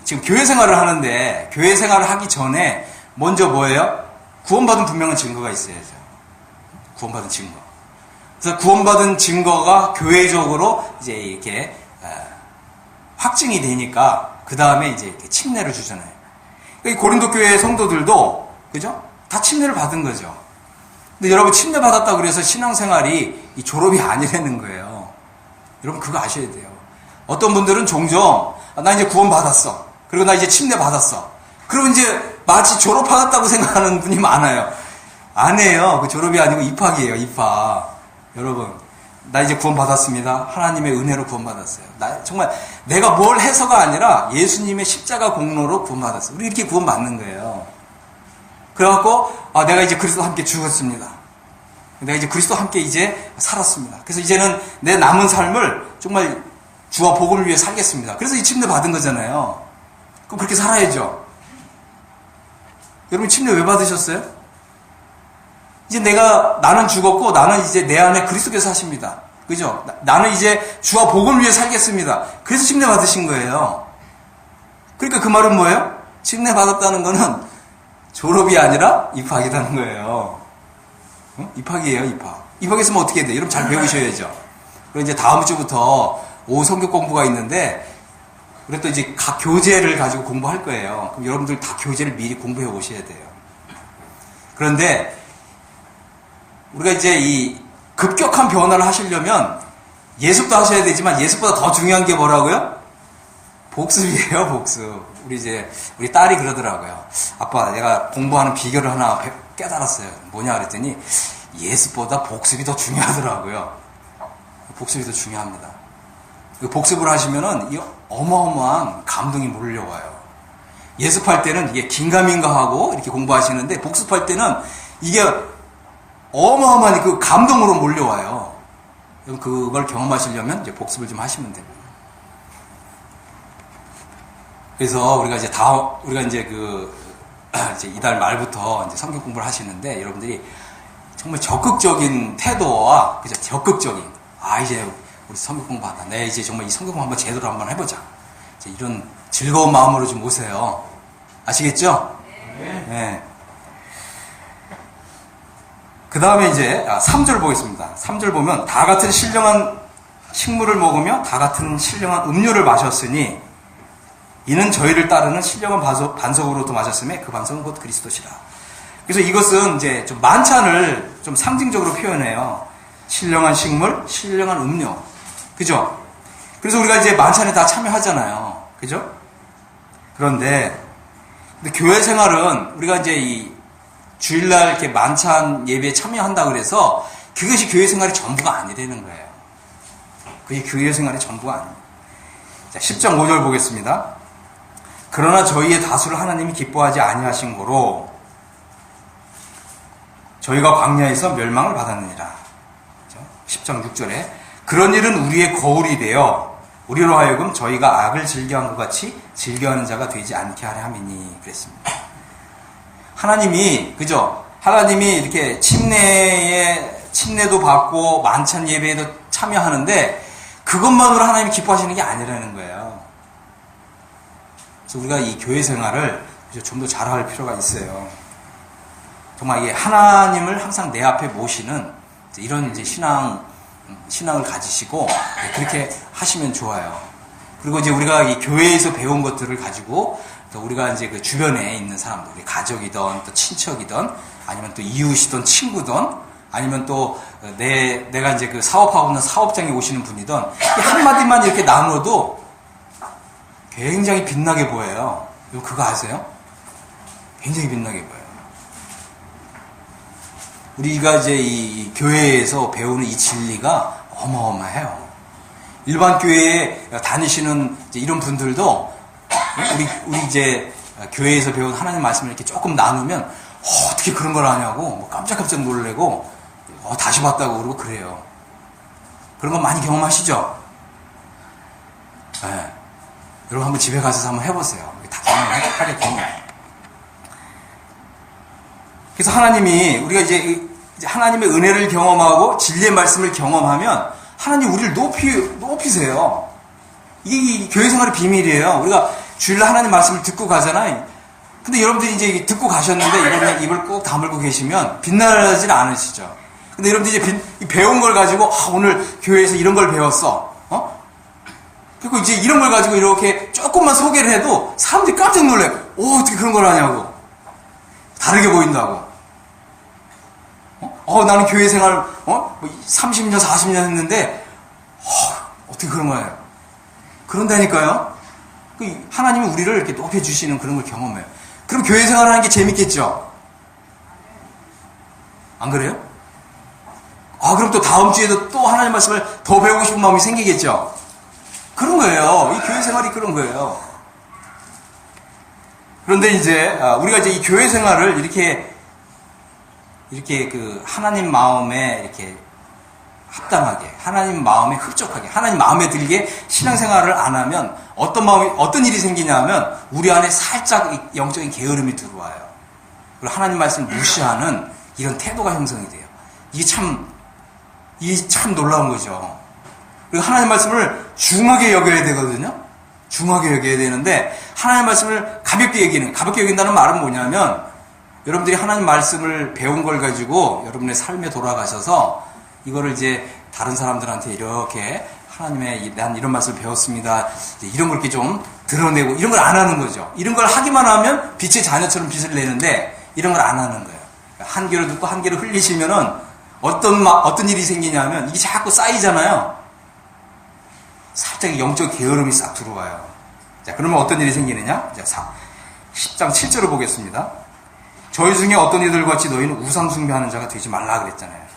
지금 교회 생활을 하는데 교회 생활을 하기 전에 먼저 뭐예요? 구원받은 분명한 증거가 있어야죠. 구원받은 증거. 그래서 구원받은 증거가 교회적으로 이제 이렇게 확증이 되니까 그 다음에 이제 이렇게 침례를 주잖아요. 그러니까 이 고린도 교회 성도들도 그죠? 다 침례를 받은 거죠. 근데 여러분 침례 받았다고 그래서 신앙생활이 이 졸업이 아니라는 거예요. 여러분 그거 아셔야 돼요. 어떤 분들은 종종 나 이제 구원 받았어. 그리고 나 이제 침례 받았어. 그리고 이제 마치 졸업하았다고 생각하는 분이 많아요. 아니에요. 그 졸업이 아니고 입학이에요. 입학. 여러분 나 이제 구원 받았습니다. 하나님의 은혜로 구원 받았어요. 정말 내가 뭘 해서가 아니라 예수님의 십자가 공로로 구원 받았어요. 우리 이렇게 구원 받는 거예요. 그래갖고 내가 이제 그리스도와 함께 죽었습니다. 내가 이제 그리스도와 함께 이제 살았습니다. 그래서 이제는 내 남은 삶을 정말 주와 복음을 위해 살겠습니다. 그래서 이 침례 받은 거잖아요. 그럼 그렇게 살아야죠. 여러분 침례 왜 받으셨어요? 이제 나는 죽었고 나는 이제 내 안에 그리스도께서 사십니다. 그죠? 나는 이제 주와 복음을 위해 살겠습니다. 그래서 침례 받으신 거예요. 그러니까 그 말은 뭐예요? 침례 받았다는 거는 졸업이 아니라 입학이라는 거예요. 응? 입학이에요, 입학. 입학했으면 어떻게 해야 돼요? 여러분 잘 배우셔야죠. 그리고 이제 다음 주부터 오후 성경 공부가 있는데 그리고 또 이제 각 교재를 가지고 공부할 거예요. 그럼 여러분들 다 교재를 미리 공부해 오셔야 돼요. 그런데 우리가 이제 이 급격한 변화를 하시려면 예습도 하셔야 되지만 예습보다 더 중요한 게 뭐라고요? 복습이에요, 복습. 우리 딸이 그러더라고요. 아빠, 내가 공부하는 비결을 하나 깨달았어요. 뭐냐 그랬더니 예습보다 복습이 더 중요하더라고요. 복습이 더 중요합니다. 복습을 하시면은 이 어마어마한 감동이 몰려와요. 예습할 때는 이게 긴가민가하고 이렇게 공부하시는데 복습할 때는 이게 어마어마한 그 감동으로 몰려와요. 그걸 경험하시려면 이제 복습을 좀 하시면 됩니다. 그래서 우리가 이제 이제 이달 말부터 이제 성경 공부를 하시는데 여러분들이 정말 적극적인 태도와 그죠? 적극적인 이제 우리 성경 공부한다. 네, 이제 정말 이 성경 공부 한번 제대로 한번 해보자. 이제 이런 즐거운 마음으로 좀 오세요. 아시겠죠? 네. 그 다음에 이제 3절 보겠습니다. 3절 보면 다 같은 신령한 식물을 먹으며 다 같은 신령한 음료를 마셨으니 이는 저희를 따르는 신령한 반석으로부터 마셨음에 그 반석은 곧 그리스도시라. 그래서 이것은 이제 좀 만찬을 좀 상징적으로 표현해요. 신령한 식물, 신령한 음료. 그죠? 그래서 우리가 이제 만찬에 다 참여하잖아요. 그죠? 그런데 교회 생활은 우리가 이제 이 주일날 이렇게 만찬 예배에 참여한다 그래서 그것이 교회 생활의 전부가 아니라는 거예요. 그게 교회 생활의 전부가 아닙니다. 자, 10장 5절 보겠습니다. 그러나 저희의 다수를 하나님이 기뻐하지 아니하신 거로 저희가 광야에서 멸망을 받았느니라. 10장 6절에 그런 일은 우리의 거울이 되어 우리로 하여금 저희가 악을 즐겨한 것 같이 즐겨하는 자가 되지 않게 하려 함이니 그랬습니다. 하나님이 그죠? 하나님이 이렇게 침례도 받고 만찬 예배에도 참여하는데 그것만으로 하나님이 기뻐하시는 게 아니라는 거예요. 그래서 우리가 이 교회 생활을 좀 더 잘할 필요가 있어요. 정말 이게 하나님을 항상 내 앞에 모시는 이런 이제 신앙을 가지시고 그렇게 하시면 좋아요. 그리고 이제 우리가 이 교회에서 배운 것들을 가지고 또 우리가 이제 그 주변에 있는 사람들, 우리 가족이든 또 친척이든 아니면 또 이웃이든 친구든 아니면 또 내가 이제 그 사업하고 있는 사업장에 오시는 분이든 한마디만 이렇게 나눠도 굉장히 빛나게 보여요. 그거 아세요? 굉장히 빛나게 보여요. 우리가 이제 이 교회에서 배우는 이 진리가 어마어마해요. 일반 교회에 다니시는 이제 이런 분들도 우리 이제 교회에서 배운 하나님 말씀을 이렇게 조금 나누면 어떻게 그런 걸 아냐고 뭐 깜짝깜짝 놀래고 다시 봤다고 그러고 그래요. 그런 거 많이 경험하시죠? 네. 여러분 한번 집에 가서 한번 해보세요. 다 경험하게 경험해요. 그래서 하나님이 우리가 이제 하나님의 은혜를 경험하고 진리의 말씀을 경험하면 하나님 우리를 높이세요. 이게 교회 생활의 비밀이에요. 우리가 주일날 하나님 말씀을 듣고 가잖아요. 근데 여러분들이 이제 듣고 가셨는데 입을 꾹 다물고 계시면 빛나진 않으시죠. 근데 여러분들이 이제 배운 걸 가지고 오늘 교회에서 이런 걸 배웠어. 그리고 이제 이런 걸 가지고 이렇게 조금만 소개를 해도 사람들이 깜짝 놀래요. 어떻게 그런 걸 하냐고. 다르게 보인다고. 나는 교회 생활 30년 40년 했는데 어떻게 그런 거예요? 그런다니까요. 하나님은 우리를 이렇게 높여주시는 그런 걸 경험해요. 그럼 교회 생활하는 게 재밌겠죠? 안 그래요? 그럼 또 다음 주에도 또 하나님 말씀을 더 배우고 싶은 마음이 생기겠죠? 그런 거예요. 이 교회 생활이 그런 거예요. 그런데 이제 우리가 이제 이 교회 생활을 이렇게 그 하나님 마음에 이렇게 합당하게, 하나님 마음에 흡족하게, 하나님 마음에 들게 신앙생활을 안 하면 어떤 일이 생기냐면 우리 안에 살짝 영적인 게으름이 들어와요. 그리고 하나님 말씀을 무시하는 이런 태도가 형성이 돼요. 이게 참 놀라운 거죠. 그리고 하나님 말씀을 중하게 여겨야 되거든요. 중하게 여겨야 되는데 하나님 말씀을 가볍게 여긴다는 말은 뭐냐면 여러분들이 하나님 말씀을 배운 걸 가지고 여러분의 삶에 돌아가셔서 이거를 이제 다른 사람들한테 이렇게 난 이런 말씀을 배웠습니다. 이런 걸 이렇게 좀 드러내고 이런 걸 안 하는 거죠. 이런 걸 하기만 하면 빛의 자녀처럼 빛을 내는데 이런 걸 안 하는 거예요. 한 귀로 듣고 한 귀로 흘리시면은 어떤 일이 생기냐면 이게 자꾸 쌓이잖아요. 살짝 영적 게으름이 싹 들어와요. 자, 그러면 어떤 일이 생기느냐? 자, 10장 7절을 보겠습니다. 저희 중에 어떤 이들과 같이 너희는 우상 숭배하는 자가 되지 말라 그랬잖아요.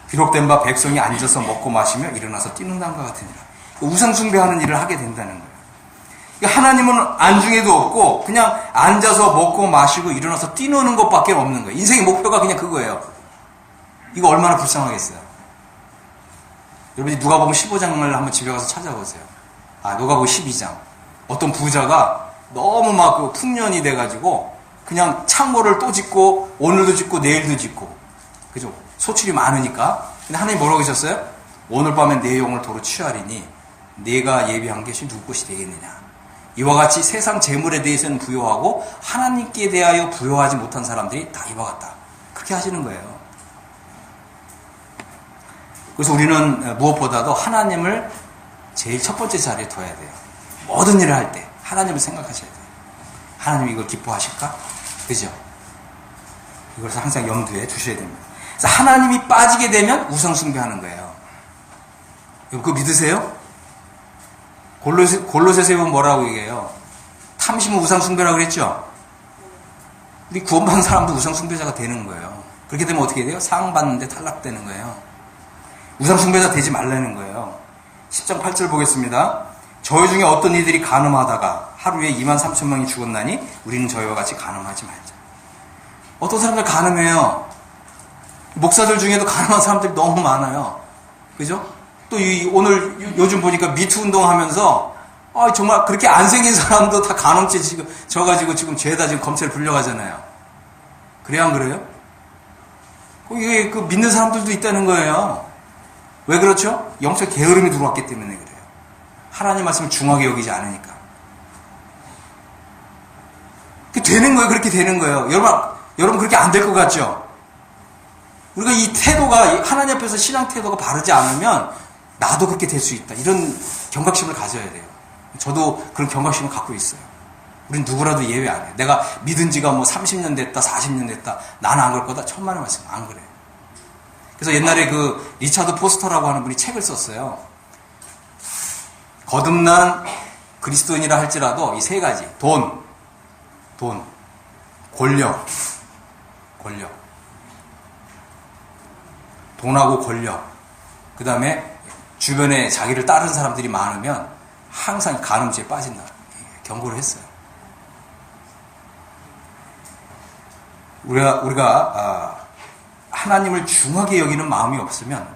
기록된 바 백성이 앉아서 먹고 마시며 일어나서 뛰는 다음과 같으니라. 우상 숭배하는 일을 하게 된다는 거예요. 하나님은 안중에도 없고 그냥 앉아서 먹고 마시고 일어나서 뛰노는 것밖에 없는 거예요. 인생의 목표가 그냥 그거예요. 이거 얼마나 불쌍하겠어요. 여러분이 누가복음 15장을 한번 집에 가서 찾아보세요. 누가복음 12장. 어떤 부자가 너무 막 그 풍년이 돼가지고 그냥 창고를 또 짓고 오늘도 짓고 내일도 짓고, 그죠? 소출이 많으니까. 근데 하나님 뭐라고 하셨어요? 오늘 밤에 내 영을 도로 취하리니 내가 예비한 것이 누구 것이 되겠느냐. 이와 같이 세상 재물에 대해서는 부요하고 하나님께 대하여 부요하지 못한 사람들이 다 이와 같다. 그렇게 하시는 거예요. 그래서 우리는 무엇보다도 하나님을 제일 첫 번째 자리에 둬야 돼요. 모든 일을 할 때 하나님을 생각하셔야 돼요. 하나님이 이걸 기뻐하실까? 그죠? 이걸 항상 염두에 두셔야 됩니다. 그래서 하나님이 빠지게 되면 우상숭배하는 거예요. 그거 믿으세요? 골로새서 보면 뭐라고 얘기해요? 탐심은 우상숭배라고 그랬죠? 우리 구원받은 사람도 우상숭배자가 되는 거예요. 그렇게 되면 어떻게 돼요? 상 받는데 탈락되는 거예요. 우상숭배자 되지 말라는 거예요. 10장 8절 보겠습니다. 저희 중에 어떤 이들이 간음하다가 하루에 23,000명이 죽었나니 우리는 저희와 같이 간음하지 말자. 어떤 사람들 간음해요. 목사들 중에도 간음한 사람들이 너무 많아요. 그죠? 또 오늘 요즘 보니까 미투 운동하면서 정말 그렇게 안 생긴 사람도 다 간음죄 지금 져가지고 지금 죄다 지금 검찰에 불려가잖아요. 그래요, 안 그래요? 이게 그 믿는 사람들도 있다는 거예요. 왜 그렇죠? 영적 게으름이 들어왔기 때문에 그래요. 하나님 말씀을 중하게 여기지 않으니까. 되는 거예요. 그렇게 되는 거예요. 여러분 그렇게 안 될 것 같죠? 우리가 이 태도가 하나님 앞에서 신앙 태도가 바르지 않으면 나도 그렇게 될 수 있다. 이런 경각심을 가져야 돼요. 저도 그런 경각심을 갖고 있어요. 우린 누구라도 예외 안 해요. 내가 믿은 지가 뭐 30년 됐다, 40년 됐다. 나는 안 그럴 거다. 천만의 말씀 안 그래요. 그래서 옛날에 그 리차드 포스터라고 하는 분이 책을 썼어요. 거듭난 그리스도인이라 할지라도 이 세 가지. 돈, 권력. 돈하고 권력. 그 다음에 주변에 자기를 따르는 사람들이 많으면 항상 간음죄에 빠진다. 경고를 했어요. 우리가 하나님을 중하게 여기는 마음이 없으면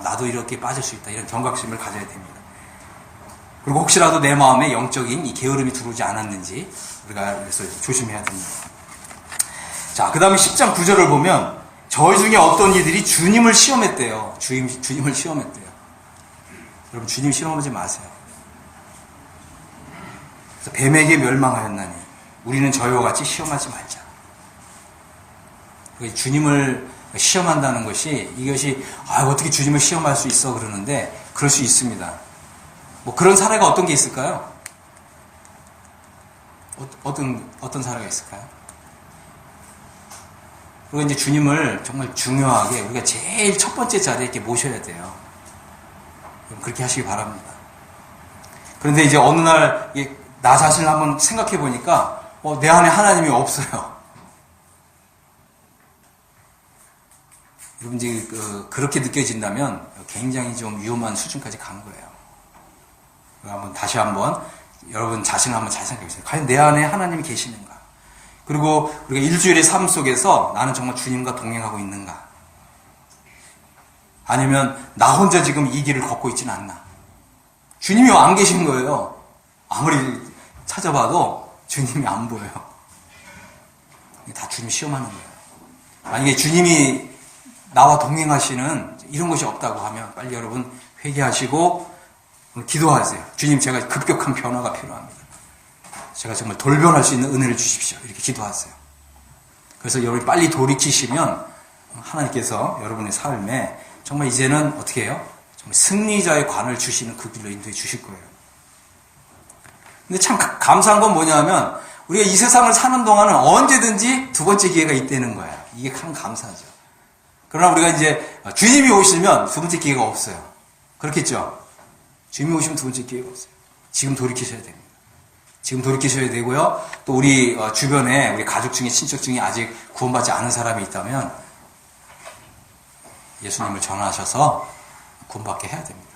나도 이렇게 빠질 수 있다. 이런 경각심을 가져야 됩니다. 그리고 혹시라도 내 마음에 영적인 이 게으름이 들어오지 않았는지 우리가 그래서 조심해야 됩니다. 자, 그 다음에 10장 9절을 보면 저희 중에 어떤 이들이 주님을 시험했대요. 주님을 시험했대요. 여러분 주님 시험하지 마세요. 그래서 뱀에게 멸망하였나니 우리는 저희와 같이 시험하지 말자. 주님을 시험한다는 것이 이것이 어떻게 주님을 시험할 수 있어 그러는데 그럴 수 있습니다. 뭐 그런 사례가 어떤 게 있을까요? 어떤 사례가 있을까요? 그리고 이제 주님을 정말 중요하게 우리가 제일 첫 번째 자리에 이렇게 모셔야 돼요. 그렇게 하시기 바랍니다. 그런데 이제 어느 날 나 자신을 한번 생각해 보니까 내 안에 하나님이 없어요. 여러분 이제 그렇게 느껴진다면 굉장히 좀 위험한 수준까지 간 거예요. 다시 한번 여러분 자신을 한번 잘 생각해 보세요. 과연 내 안에 하나님이 계시는가? 그리고 우리가 일주일의 삶 속에서 나는 정말 주님과 동행하고 있는가? 아니면 나 혼자 지금 이 길을 걷고 있지는 않나? 주님이 안 계신 거예요. 아무리 찾아봐도 주님이 안 보여요. 다 주님 시험하는 거예요. 만약에 주님이 나와 동행하시는 이런 것이 없다고 하면 빨리 여러분 회개하시고 기도하세요. 주님, 제가 급격한 변화가 필요합니다. 제가 정말 돌변할 수 있는 은혜를 주십시오. 이렇게 기도하세요. 그래서 여러분이 빨리 돌이키시면 하나님께서 여러분의 삶에 정말 이제는 어떻게 해요? 정말 승리자의 관을 주시는 그 길로 인도해 주실 거예요. 근데 참 감사한 건 뭐냐면 우리가 이 세상을 사는 동안은 언제든지 두 번째 기회가 있다는 거야. 이게 참 감사하죠. 그러나 우리가 이제 주님이 오시면 두 번째 기회가 없어요. 그렇겠죠? 주님이 오시면 두 번째 기회가 없어요. 지금 돌이키셔야 됩니다. 지금 돌이키셔야 되고요. 또 우리 주변에 우리 가족 중에 친척 중에 아직 구원받지 않은 사람이 있다면 예수님을 전하셔서 구원받게 해야 됩니다.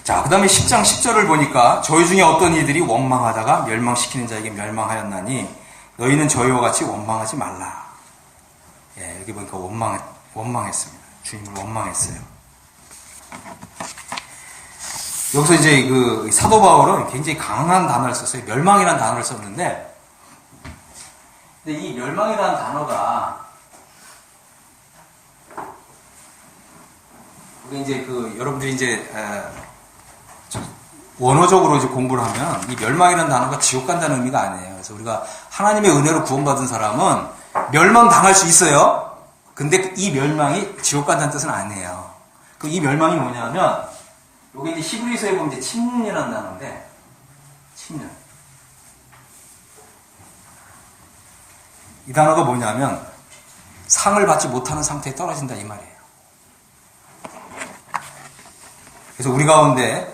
자, 그 다음에 10장 10절을 보니까 저희 중에 어떤 이들이 원망하다가 멸망시키는 자에게 멸망하였나니 너희는 저희와 같이 원망하지 말라. 예, 여기 보니까 원망했습니다. 주님을 원망했어요. 여기서 이제 그 사도 바울은 굉장히 강한 단어를 썼어요. 멸망이라는 단어를 썼는데, 근데 이 멸망이라는 단어가 이제 여러분들이 이제 원어적으로 이제 공부를 하면 이 멸망이라는 단어가 지옥 간다는 의미가 아니에요. 그래서 우리가 하나님의 은혜로 구원받은 사람은 멸망 당할 수 있어요. 근데 이 멸망이 지옥 간다는 뜻은 아니에요. 이 멸망이 뭐냐면 여기 이제 히브리서에 보면 이제 침륜이라는 단어인데, 침륜. 이 단어가 뭐냐면 상을 받지 못하는 상태에 떨어진다 이 말이에요. 그래서 우리 가운데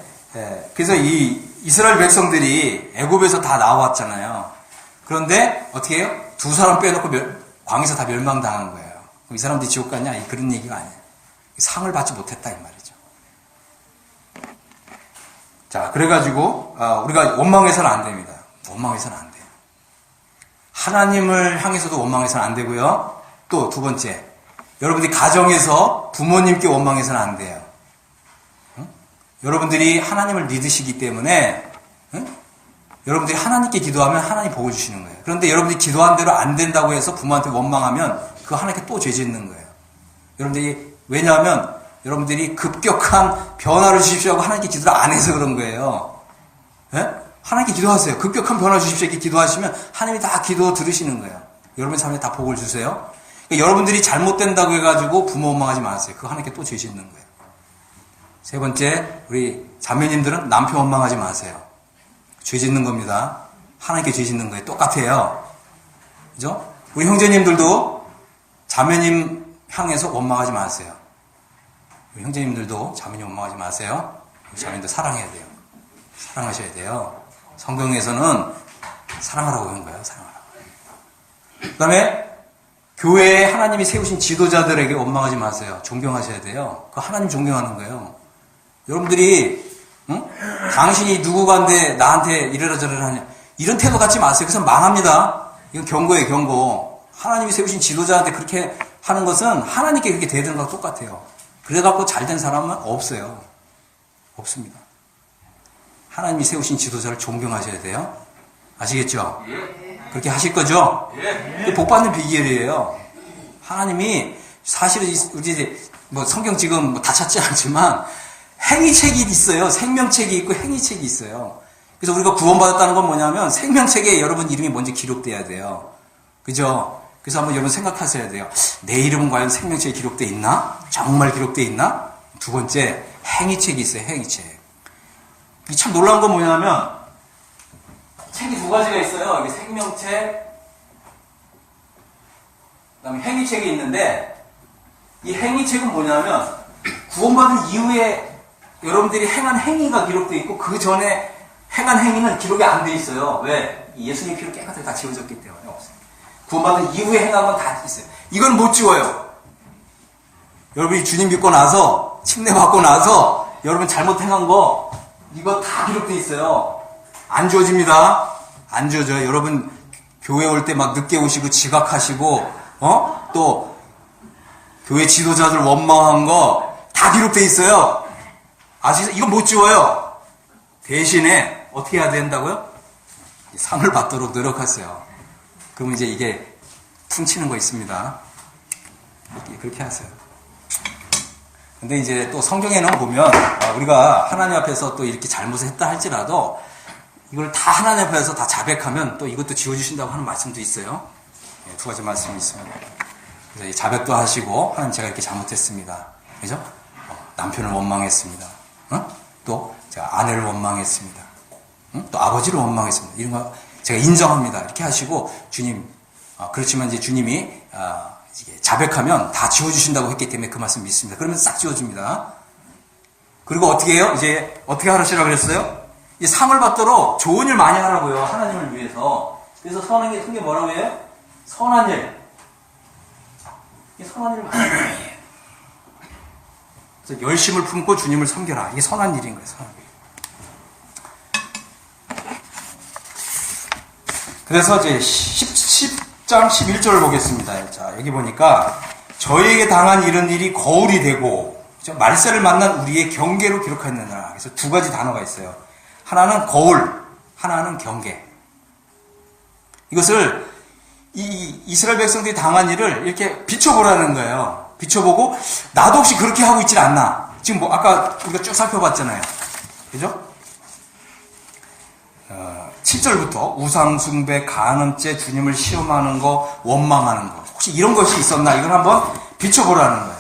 그래서 이 이스라엘 백성들이 애굽에서 다 나왔잖아요. 그런데 어떻게 해요? 두 사람 빼놓고 광에서 다 멸망당한 거예요. 그럼 이 사람들이 지옥 갔냐? 그런 얘기가 아니에요. 상을 받지 못했다 이 말이죠. 자, 그래가지고 우리가 원망해서는 안 됩니다. 원망해서는 안 돼요. 하나님을 향해서도 원망해서는 안 되고요. 또 두 번째, 여러분들이 가정에서 부모님께 원망해서는 안 돼요. 여러분들이 하나님을 믿으시기 때문에 여러분들이 하나님께 기도하면 하나님 복을 주시는 거예요. 그런데 여러분들이 기도한 대로 안 된다고 해서 부모한테 원망하면 그 하나님께 또 죄 짓는 거예요. 여러분들이 왜냐하면 여러분들이 급격한 변화를 주십시오 하고 하나님께 기도를 안 해서 그런 거예요. 예? 하나님께 기도하세요. 급격한 변화 주십시오 이렇게 기도하시면 하나님이 다 기도 들으시는 거예요. 여러분의 삶에 다 복을 주세요. 그러니까 여러분들이 잘못된다고 해가지고 부모 원망하지 마세요. 그거 하나님께 또 죄 짓는 거예요. 세 번째, 우리 자매님들은 남편 원망하지 마세요. 죄 짓는 겁니다. 하나님께 죄 짓는 거예요. 똑같아요. 그죠? 우리 형제님들도 자매님 향해서 원망하지 마세요. 우리 형제님들도 자매님 원망하지 마세요. 자매님들 사랑해야 돼요. 사랑하셔야 돼요. 성경에서는 사랑하라고 하는 거예요. 사랑하라고. 그 다음에 교회에 하나님이 세우신 지도자들에게 원망하지 마세요. 존경하셔야 돼요. 그 하나님 존경하는 거예요. 여러분들이 당신이 누구간데 나한테 이래라 저래라 하냐 이런 태도 갖지 마세요. 그래서 망합니다. 이건 경고예요. 경고. 하나님이 세우신 지도자한테 그렇게 하는 것은 하나님께 그렇게 대드는 거랑 똑같아요. 그래갖고 잘된 사람은 없어요. 없습니다. 하나님이 세우신 지도자를 존경하셔야 돼요. 아시겠죠? 그렇게 하실 거죠? 그게 복 받는 비결이에요. 하나님이 사실은 우리 뭐 성경 지금 다 찾지 않지만 행위책이 있어요. 생명책이 있고 행위책이 있어요. 그래서 우리가 구원받았다는 건 뭐냐면 생명책에 여러분 이름이 먼저 기록돼야 돼요. 그죠? 그래서 한번 여러분 생각하셔야 돼요. 내 이름은 과연 생명책에 기록돼 있나? 정말 기록돼 있나? 두 번째, 행위책이 있어요. 행위책. 이 참 놀라운 건 뭐냐면 책이 두 가지가 있어요. 이게 생명책, 그다음에 행위책이 있는데 이 행위책은 뭐냐면 구원받은 이후에 여러분들이 행한 행위가 기록되어 있고 그 전에 행한 행위는 기록이 안 돼 있어요. 왜? 예수님 피로 깨끗하게 다 지워졌기 때문에 없어요. 구원받은 이후에 행한 건 다 있어요. 이건 못 지워요. 여러분이 주님 믿고 나서 침례 받고 나서 여러분 잘못 행한 거 이거 다 기록되어 있어요. 안 지워집니다. 안 지워져요. 여러분 교회 올 때 막 늦게 오시고 지각하시고 또 교회 지도자들 원망한 거 다 기록되어 있어요. 아시죠? 이건 못 지워요. 대신에 어떻게 해야 된다고요? 상을 받도록 노력하세요. 그러면 이제 이게 퉁치는 거 있습니다. 그렇게 하세요. 근데 이제 또 성경에는 보면 우리가 하나님 앞에서 또 이렇게 잘못을 했다 할지라도 이걸 다 하나님 앞에서 다 자백하면 또 이것도 지워주신다고 하는 말씀도 있어요. 두 가지 말씀이 있습니다. 그래서 자백도 하시고 하나님 제가 이렇게 잘못했습니다. 그죠? 남편을 원망했습니다. 또 제가 아내를 원망했습니다. 또 아버지를 원망했습니다. 이런 거 제가 인정합니다. 이렇게 하시고 주님, 그렇지만 이제 주님이 자백하면 다 지워주신다고 했기 때문에 그 말씀 믿습니다. 그러면 싹 지워줍니다. 그리고 어떻게 해요? 이제 어떻게 하시라고 그랬어요? 이 상을 받도록 좋은 일 많이 하라고요. 하나님을 위해서. 그래서 성경에 뭐라고 해요? 선한 일. 이 선한 일을 많이 해야 해요. 그래서 열심을 품고 주님을 섬겨라. 이게 선한 일인 거예요. 선한 일. 그래서 이제 10장 11절을 보겠습니다. 자, 여기 보니까 저희에게 당한 이런 일이 거울이 되고 말세를 만난 우리의 경계로 기록하였느니라. 그래서 두 가지 단어가 있어요. 하나는 거울, 하나는 경계. 이것을 이 이스라엘 백성들이 당한 일을 이렇게 비춰보라는 거예요. 비춰보고 나도 혹시 그렇게 하고 있질 않나. 지금 뭐 아까 우리가 쭉 살펴봤잖아요. 그죠? 7절부터 우상숭배, 간음죄, 주님을 시험하는 거, 원망하는 거. 혹시 이런 것이 있었나? 이걸 한번 비춰보라는 거예요.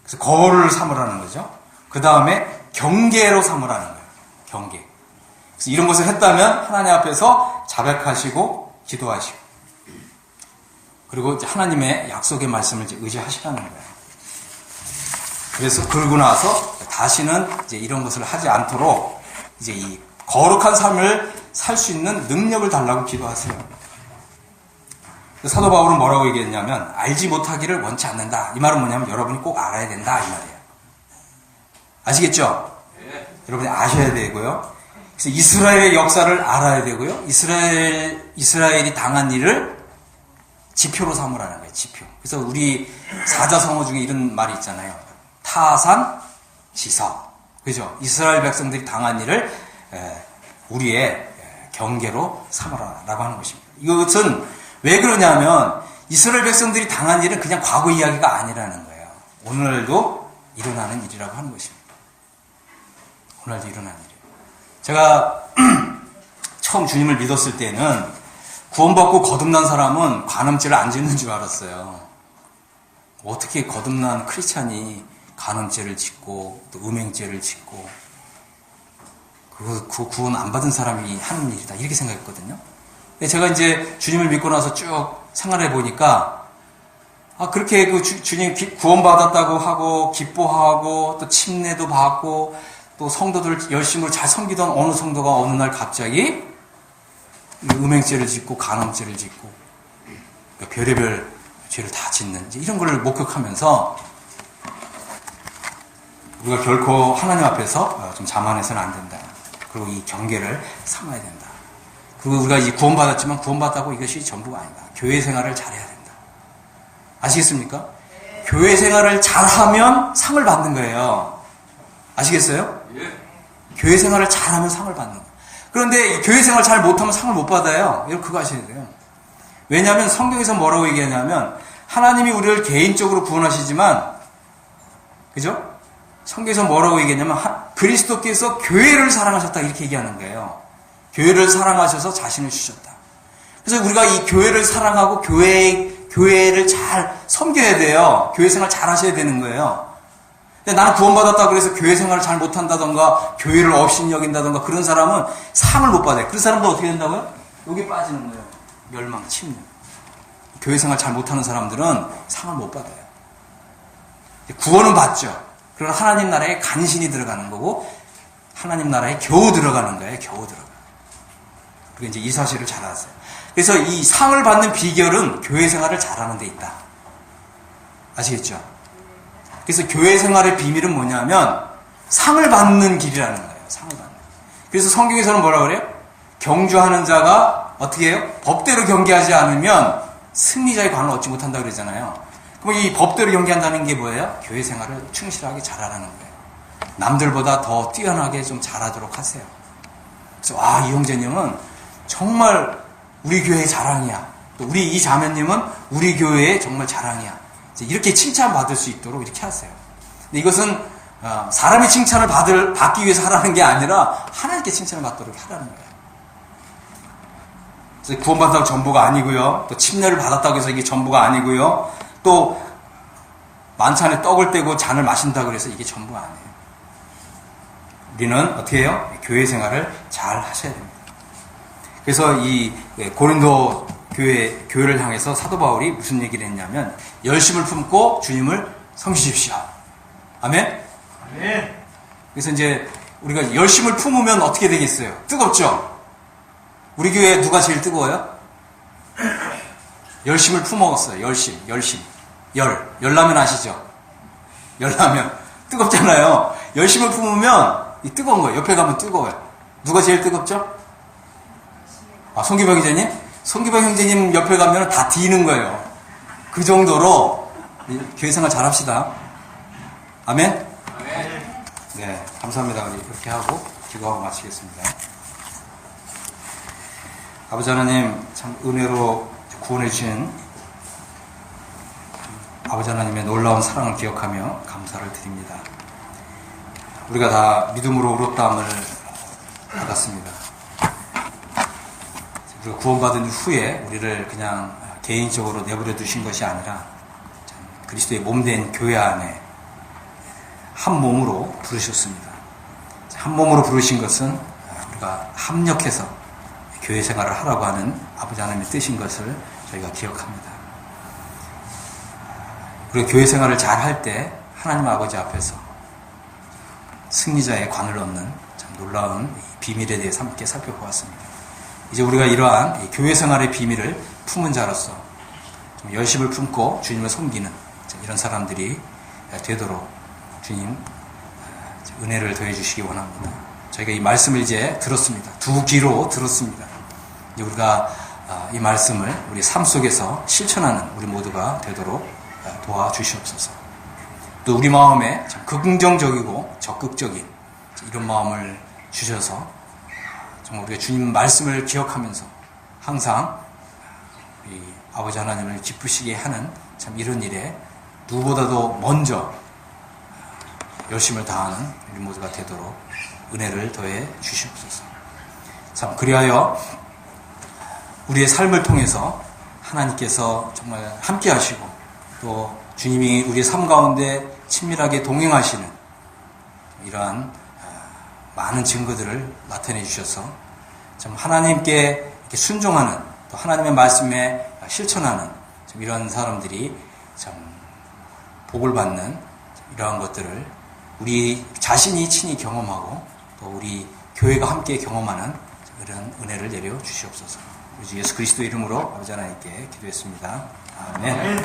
그래서 거울을 삼으라는 거죠. 그 다음에 경계로 삼으라는 거예요. 경계. 그래서 이런 것을 했다면 하나님 앞에서 자백하시고 기도하시고 그리고 이제 하나님의 약속의 말씀을 이제 의지하시라는 거예요. 그래서 그러고 나서 다시는 이제 이런 것을 하지 않도록 이제 이 거룩한 삶을 살 수 있는 능력을 달라고 기도하세요. 사도 바울은 뭐라고 얘기했냐면 알지 못하기를 원치 않는다. 이 말은 뭐냐면 여러분이 꼭 알아야 된다 이 말이에요. 아시겠죠? 네. 여러분이 아셔야 되고요. 그래서 이스라엘의 역사를 알아야 되고요. 이스라엘이 당한 일을 지표로 삼으라는 거예요. 지표. 그래서 우리 사자성어 중에 이런 말이 있잖아요. 타산 지서. 그죠? 이스라엘 백성들이 당한 일을 우리의 경계로 삼으라라고 하는 것입니다. 이것은 왜 그러냐면 이스라엘 백성들이 당한 일은 그냥 과거 이야기가 아니라는 거예요. 오늘도 일어나는 일이라고 하는 것입니다. 오늘도 일어나는 일이에요. 제가 처음 주님을 믿었을 때는 구원받고 거듭난 사람은 간음죄를 안 짓는 줄 알았어요. 어떻게 거듭난 크리스찬이 간음죄를 짓고 또 음행죄를 짓고 그 구원 안 받은 사람이 하는 일이다 이렇게 생각했거든요. 제가 이제 주님을 믿고 나서 쭉 생활해 보니까 그렇게 그 주님 구원 받았다고 하고 기뻐하고 또 침례도 받고 또 성도들 열심으로 잘 섬기던 어느 성도가 어느 날 갑자기 음행죄를 짓고 간음죄를 짓고 별의별 죄를 다 짓는 이런 걸 목격하면서 우리가 결코 하나님 앞에서 좀 자만해서는 안 된다. 그리고 이 경계를 삼아야 된다. 그리고 우리가 이 구원받았지만 구원받았다고 이것이 전부가 아니다. 교회 생활을 잘해야 된다. 아시겠습니까? 네. 교회 생활을 잘하면 상을 받는 거예요. 아시겠어요? 예. 교회 생활을 잘하면 상을 받는 거예요. 그런데 교회 생활 잘 못하면 상을 못 받아요. 여러분 그거 아셔야 돼요. 왜냐하면 성경에서 뭐라고 얘기하냐면 하나님이 우리를 개인적으로 구원하시지만 그죠? 성경에서 뭐라고 얘기했냐면 그리스도께서 교회를 사랑하셨다 이렇게 얘기하는 거예요. 교회를 사랑하셔서 자신을 주셨다. 그래서 우리가 이 교회를 사랑하고 교회를 잘 섬겨야 돼요. 교회 생활 잘 하셔야 되는 거예요. 근데 나는 구원받았다고 그래서 교회 생활을 잘 못한다던가 교회를 업신여긴다던가 그런 사람은 상을 못 받아요. 그런 사람도 어떻게 된다고요? 여기 빠지는 거예요. 멸망, 침략. 교회 생활 잘 못하는 사람들은 상을 못 받아요. 구원은 받죠. 그러나 하나님 나라에 간신히 들어가는 거고 하나님 나라에 겨우 들어가는 거예요. 겨우 들어가. 그리고 이제 이 사실을 잘 아세요. 그래서 이 상을 받는 비결은 교회 생활을 잘하는 데 있다. 아시겠죠? 그래서 교회 생활의 비밀은 뭐냐면 상을 받는 길이라는 거예요. 상을 받는. 그래서 성경에서는 뭐라고 그래요? 경주하는 자가 어떻게 해요? 법대로 경계하지 않으면 승리자의 관을 얻지 못한다고 그러잖아요. 그럼 이 법대로 경계한다는 게 뭐예요? 교회 생활을 충실하게 잘하라는 거예요. 남들보다 더 뛰어나게 좀 잘하도록 하세요. 그래서 이 형제님은 정말 우리 교회의 자랑이야. 또 우리 이 자매님은 우리 교회의 정말 자랑이야. 이렇게 칭찬받을 수 있도록 이렇게 하세요. 근데 이것은 사람의 칭찬을 받기 위해서 하라는 게 아니라 하나님께 칭찬을 받도록 하라는 거예요. 그래서 구원받았다고 전부가 아니고요. 또 침례를 받았다고 해서 이게 전부가 아니고요. 또 만찬에 떡을 떼고 잔을 마신다고 해서 이게 전부가 아니에요. 우리는 어떻게 해요? 교회 생활을 잘 하셔야 됩니다. 그래서 이 고린도 교회를 향해서 사도 바울이 무슨 얘기를 했냐면 열심을 품고 주님을 섬기십시오. 아멘? 아멘. 그래서 이제 우리가 열심을 품으면 어떻게 되겠어요? 뜨겁죠? 우리 교회에 누가 제일 뜨거워요? 열심을 품었어요. 열라면 아시죠? 열라면 뜨겁잖아요. 열심을 품으면 이 뜨거운 거예요. 옆에 가면 뜨거워요. 누가 제일 뜨겁죠? 송기박 형제님? 송기박 형제님 옆에 가면 다 뒤는 거예요. 그 정도로 교회 생활 잘 합시다. 아멘? 네, 감사합니다. 우리 이렇게 하고 기도하고 마치겠습니다. 아버지 하나님, 참 은혜로 구원해 주신 아버지 하나님의 놀라운 사랑을 기억하며 감사를 드립니다. 우리가 다 믿음으로 의롭다함을 받았습니다. 우리가 구원받은 후에 우리를 그냥 개인적으로 내버려 두신 것이 아니라 그리스도의 몸된 교회 안에 한 몸으로 부르셨습니다. 한 몸으로 부르신 것은 우리가 합력해서 교회 생활을 하라고 하는 아버지 하나님의 뜻인 것을 저희가 기억합니다. 우리가 교회 생활을 잘 할 때 하나님 아버지 앞에서 승리자의 관을 얻는 참 놀라운 비밀에 대해서 함께 살펴보았습니다. 이제 우리가 이러한 교회 생활의 비밀을 품은 자로서 좀 열심을 품고 주님을 섬기는 이런 사람들이 되도록 주님 은혜를 더해 주시기 원합니다. 저희가 이 말씀을 이제 들었습니다. 두 귀로 들었습니다. 이제 우리가 이 말씀을 우리 삶 속에서 실천하는 우리 모두가 되도록 도와주시옵소서. 또 우리 마음에 참 긍정적이고 적극적인 이런 마음을 주셔서 정말 우리가 주님 말씀을 기억하면서 항상 우리 아버지 하나님을 기쁘시게 하는 참 이런 일에 누구보다도 먼저 열심을 다하는 우리 모두가 되도록 은혜를 더해 주시옵소서. 참 그리하여 우리의 삶을 통해서 하나님께서 정말 함께 하시고 또 주님이 우리의 삶 가운데 친밀하게 동행하시는 이러한 많은 증거들을 나타내 주셔서 참 하나님께 이렇게 순종하는 또 하나님의 말씀에 실천하는 참 이런 사람들이 참 복을 받는 이러한 것들을 우리 자신이 친히 경험하고 또 우리 교회가 함께 경험하는 이런 은혜를 내려 주시옵소서. 우리 주 예수 그리스도 이름으로 아버지 하나님께 기도했습니다. 아멘.